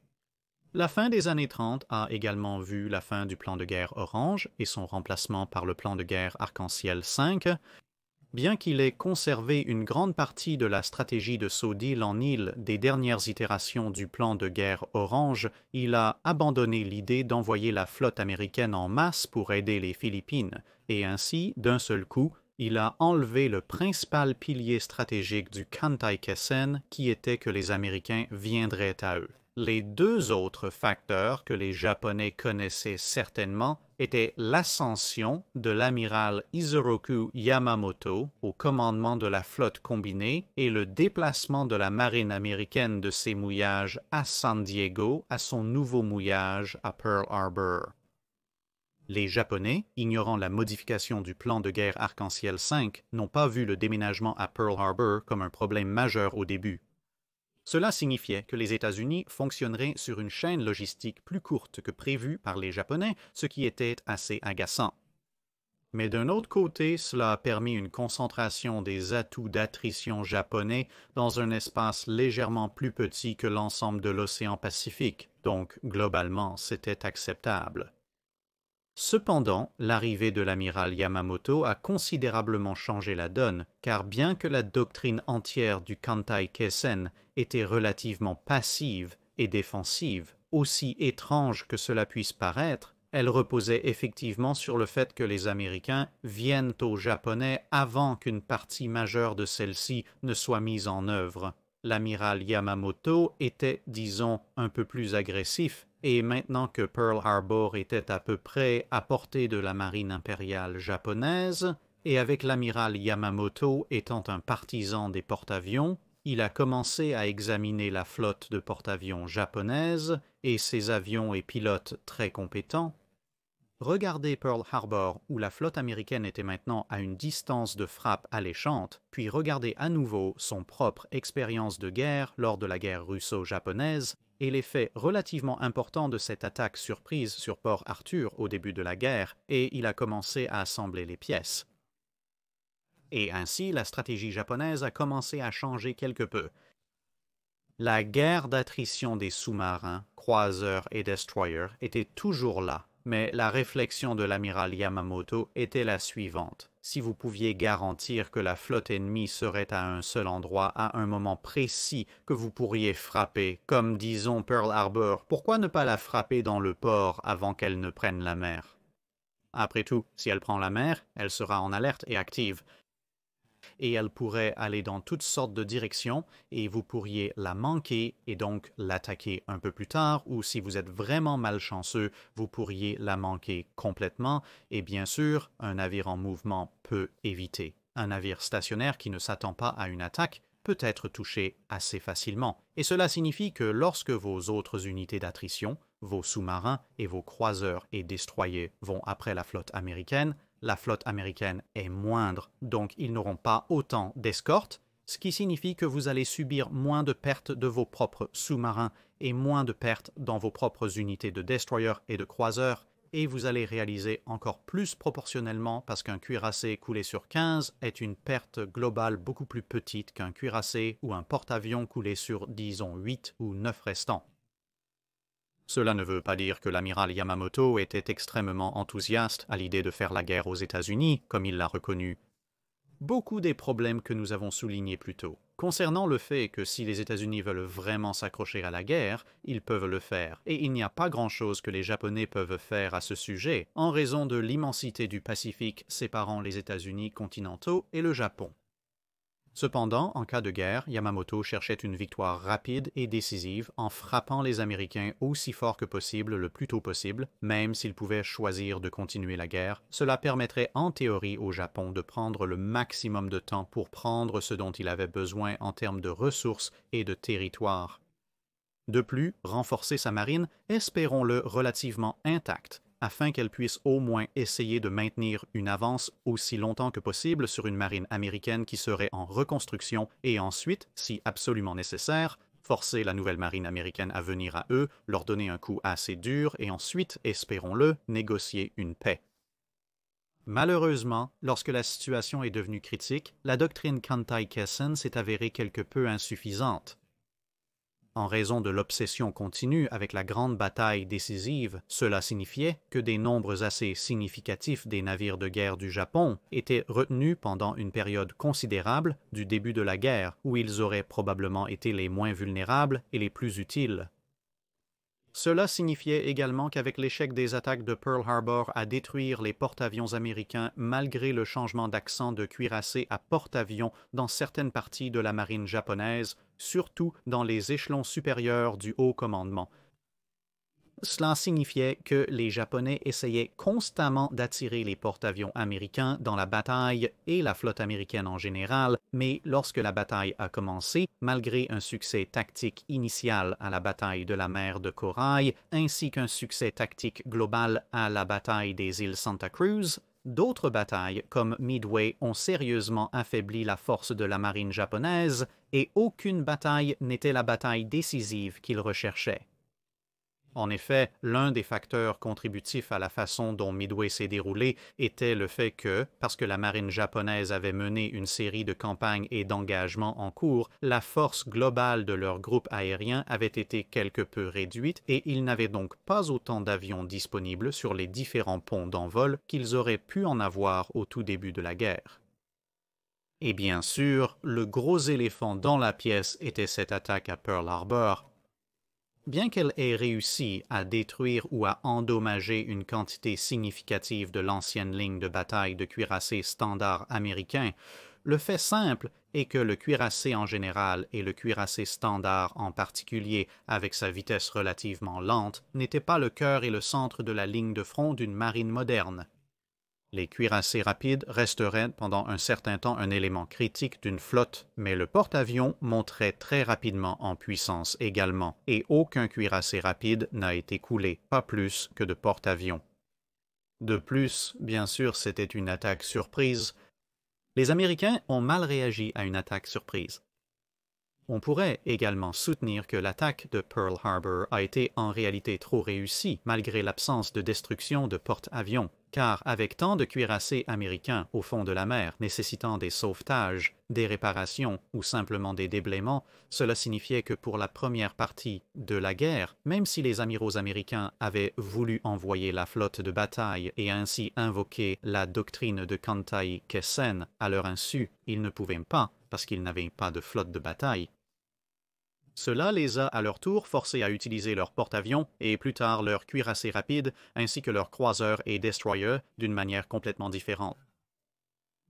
La fin des années 30 a également vu la fin du plan de guerre Orange et son remplacement par le plan de guerre Arc-en-Ciel 5. Bien qu'il ait conservé une grande partie de la stratégie de saut d'île en île des dernières itérations du plan de guerre Orange, il a abandonné l'idée d'envoyer la flotte américaine en masse pour aider les Philippines, et ainsi, d'un seul coup, il a enlevé le principal pilier stratégique du Kantai-Kessen qui était que les Américains viendraient à eux. Les deux autres facteurs que les Japonais connaissaient certainement étaient l'ascension de l'amiral Isoroku Yamamoto au commandement de la flotte combinée et le déplacement de la marine américaine de ses mouillages à San Diego à son nouveau mouillage à Pearl Harbor. Les Japonais, ignorant la modification du plan de guerre Arc-en-Ciel 5, n'ont pas vu le déménagement à Pearl Harbor comme un problème majeur au début. Cela signifiait que les États-Unis fonctionneraient sur une chaîne logistique plus courte que prévu par les Japonais, ce qui était assez agaçant. Mais d'un autre côté, cela a permis une concentration des atouts d'attrition japonais dans un espace légèrement plus petit que l'ensemble de l'océan Pacifique, donc globalement c'était acceptable. Cependant, l'arrivée de l'amiral Yamamoto a considérablement changé la donne, car bien que la doctrine entière du Kantai-Kessen était relativement passive et défensive, aussi étrange que cela puisse paraître, elle reposait effectivement sur le fait que les Américains viennent aux Japonais avant qu'une partie majeure de celle-ci ne soit mise en œuvre. L'amiral Yamamoto était, disons, un peu plus agressif, et maintenant que Pearl Harbor était à peu près à portée de la marine impériale japonaise, et avec l'amiral Yamamoto étant un partisan des porte-avions, il a commencé à examiner la flotte de porte-avions japonaise et ses avions et pilotes très compétents. Regardez Pearl Harbor, où la flotte américaine était maintenant à une distance de frappe alléchante, puis regardez à nouveau son propre expérience de guerre lors de la guerre russo-japonaise et l'effet relativement important de cette attaque surprise sur Port Arthur au début de la guerre, et il a commencé à assembler les pièces. Et ainsi, la stratégie japonaise a commencé à changer quelque peu. La guerre d'attrition des sous-marins, croiseurs et destroyers était toujours là. Mais la réflexion de l'amiral Yamamoto était la suivante. Si vous pouviez garantir que la flotte ennemie serait à un seul endroit à un moment précis que vous pourriez frapper, comme disons Pearl Harbor, pourquoi ne pas la frapper dans le port avant qu'elle ne prenne la mer? Après tout, si elle prend la mer, elle sera en alerte et active. Et elle pourrait aller dans toutes sortes de directions et vous pourriez la manquer et donc l'attaquer un peu plus tard, ou si vous êtes vraiment malchanceux, vous pourriez la manquer complètement et bien sûr, un navire en mouvement peut éviter. Un navire stationnaire qui ne s'attend pas à une attaque peut être touché assez facilement. Et cela signifie que lorsque vos autres unités d'attrition, vos sous-marins et vos croiseurs et destroyers vont après la flotte américaine, la flotte américaine est moindre, donc ils n'auront pas autant d'escorte, ce qui signifie que vous allez subir moins de pertes de vos propres sous-marins et moins de pertes dans vos propres unités de destroyers et de croiseurs, et vous allez réaliser encore plus proportionnellement parce qu'un cuirassé coulé sur 15 est une perte globale beaucoup plus petite qu'un cuirassé ou un porte-avions coulé sur, disons, 8 ou 9 restants. Cela ne veut pas dire que l'amiral Yamamoto était extrêmement enthousiaste à l'idée de faire la guerre aux États-Unis, comme il l'a reconnu. beaucoup des problèmes que nous avons soulignés plus tôt. Concernant le fait que si les États-Unis veulent vraiment s'accrocher à la guerre, ils peuvent le faire, et il n'y a pas grand-chose que les Japonais peuvent faire à ce sujet, en raison de l'immensité du Pacifique séparant les États-Unis continentaux et le Japon. Cependant, en cas de guerre, Yamamoto cherchait une victoire rapide et décisive en frappant les Américains aussi fort que possible le plus tôt possible, même s'il pouvait choisir de continuer la guerre. Cela permettrait en théorie au Japon de prendre le maximum de temps pour prendre ce dont il avait besoin en termes de ressources et de territoire. De plus, renforcer sa marine, espérons-le relativement intacte, afin qu'elle puisse au moins essayer de maintenir une avance aussi longtemps que possible sur une marine américaine qui serait en reconstruction et ensuite, si absolument nécessaire, forcer la nouvelle marine américaine à venir à eux, leur donner un coup assez dur et ensuite, espérons-le, négocier une paix. Malheureusement, lorsque la situation est devenue critique, la doctrine Kantai-Kessen s'est avérée quelque peu insuffisante. En raison de l'obsession continue avec la grande bataille décisive, cela signifiait que des nombres assez significatifs des navires de guerre du Japon étaient retenus pendant une période considérable du début de la guerre, où ils auraient probablement été les moins vulnérables et les plus utiles. Cela signifiait également qu'avec l'échec des attaques de Pearl Harbor à détruire les porte-avions américains malgré le changement d'accent de cuirassé à porte-avions dans certaines parties de la marine japonaise, surtout dans les échelons supérieurs du haut commandement, cela signifiait que les Japonais essayaient constamment d'attirer les porte-avions américains dans la bataille et la flotte américaine en général, mais lorsque la bataille a commencé, malgré un succès tactique initial à la bataille de la mer de Corail, ainsi qu'un succès tactique global à la bataille des îles Santa Cruz, d'autres batailles, comme Midway, ont sérieusement affaibli la force de la marine japonaise, et aucune bataille n'était la bataille décisive qu'ils recherchaient. En effet, l'un des facteurs contributifs à la façon dont Midway s'est déroulé était le fait que, parce que la marine japonaise avait mené une série de campagnes et d'engagements en cours, la force globale de leur groupe aérien avait été quelque peu réduite et ils n'avaient donc pas autant d'avions disponibles sur les différents ponts d'envol qu'ils auraient pu en avoir au tout début de la guerre. Et bien sûr, le gros éléphant dans la pièce était cette attaque à Pearl Harbor. Bien qu'elle ait réussi à détruire ou à endommager une quantité significative de l'ancienne ligne de bataille de cuirassés standard américains, le fait simple est que le cuirassé en général et le cuirassé standard en particulier, avec sa vitesse relativement lente, n'étaient pas le cœur et le centre de la ligne de front d'une marine moderne. Les cuirassés rapides resteraient pendant un certain temps un élément critique d'une flotte, mais le porte-avions monterait très rapidement en puissance également, et aucun cuirassé rapide n'a été coulé, pas plus que de porte-avions. De plus, bien sûr, c'était une attaque surprise. Les Américains ont mal réagi à une attaque surprise. On pourrait également soutenir que l'attaque de Pearl Harbor a été en réalité trop réussie, malgré l'absence de destruction de porte-avions, car avec tant de cuirassés américains au fond de la mer nécessitant des sauvetages, des réparations ou simplement des déblaiements, cela signifiait que pour la première partie de la guerre, même si les amiraux américains avaient voulu envoyer la flotte de bataille et ainsi invoquer la doctrine de Kantai-Kessen à leur insu, ils ne pouvaient pas parce qu'ils n'avaient pas de flotte de bataille. Cela les a à leur tour forcés à utiliser leurs porte-avions et plus tard leurs cuirassés rapides ainsi que leurs croiseurs et destroyers d'une manière complètement différente.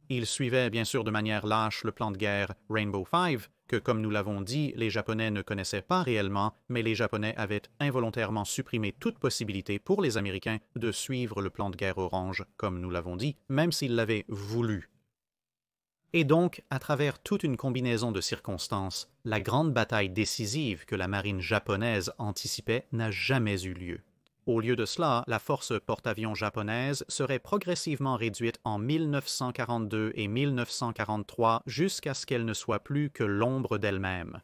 Ils suivaient bien sûr de manière lâche le plan de guerre Rainbow Five, que comme nous l'avons dit, les Japonais ne connaissaient pas réellement, mais les Japonais avaient involontairement supprimé toute possibilité pour les Américains de suivre le plan de guerre orange, comme nous l'avons dit, même s'ils l'avaient voulu. Et donc, à travers toute une combinaison de circonstances, la grande bataille décisive que la marine japonaise anticipait n'a jamais eu lieu. Au lieu de cela, la force porte-avions japonaise serait progressivement réduite en 1942 et 1943 jusqu'à ce qu'elle ne soit plus que l'ombre d'elle-même.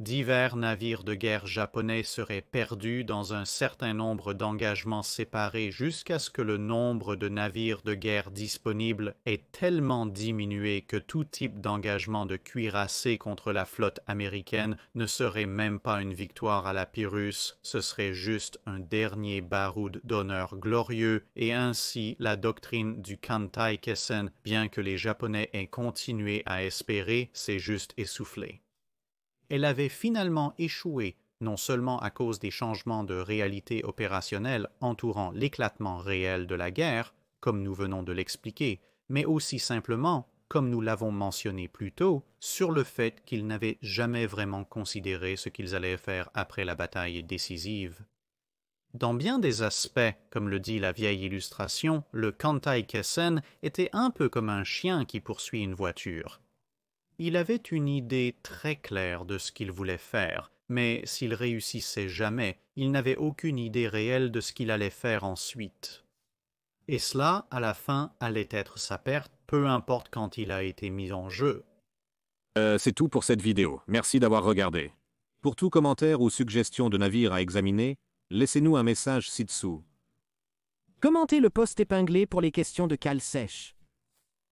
Divers navires de guerre japonais seraient perdus dans un certain nombre d'engagements séparés jusqu'à ce que le nombre de navires de guerre disponibles ait tellement diminué que tout type d'engagement de cuirassés contre la flotte américaine ne serait même pas une victoire à la Pyrrhus, ce serait juste un dernier baroud d'honneur glorieux, et ainsi la doctrine du Kantai Kessen, bien que les Japonais aient continué à espérer, s'est juste essoufflée. Elle avait finalement échoué, non seulement à cause des changements de réalité opérationnelle entourant l'éclatement réel de la guerre, comme nous venons de l'expliquer, mais aussi simplement, comme nous l'avons mentionné plus tôt, sur le fait qu'ils n'avaient jamais vraiment considéré ce qu'ils allaient faire après la bataille décisive. Dans bien des aspects, comme le dit la vieille illustration, le Kantai Kessen était un peu comme un chien qui poursuit une voiture. Il avait une idée très claire de ce qu'il voulait faire, mais s'il réussissait jamais, il n'avait aucune idée réelle de ce qu'il allait faire ensuite. Et cela, à la fin, allait être sa perte, peu importe quand il a été mis en jeu. C'est tout pour cette vidéo, merci d'avoir regardé. Pour tout commentaire ou suggestion de navire à examiner, laissez-nous un message ci-dessous. Commentez le post épinglé pour les questions de cale sèche.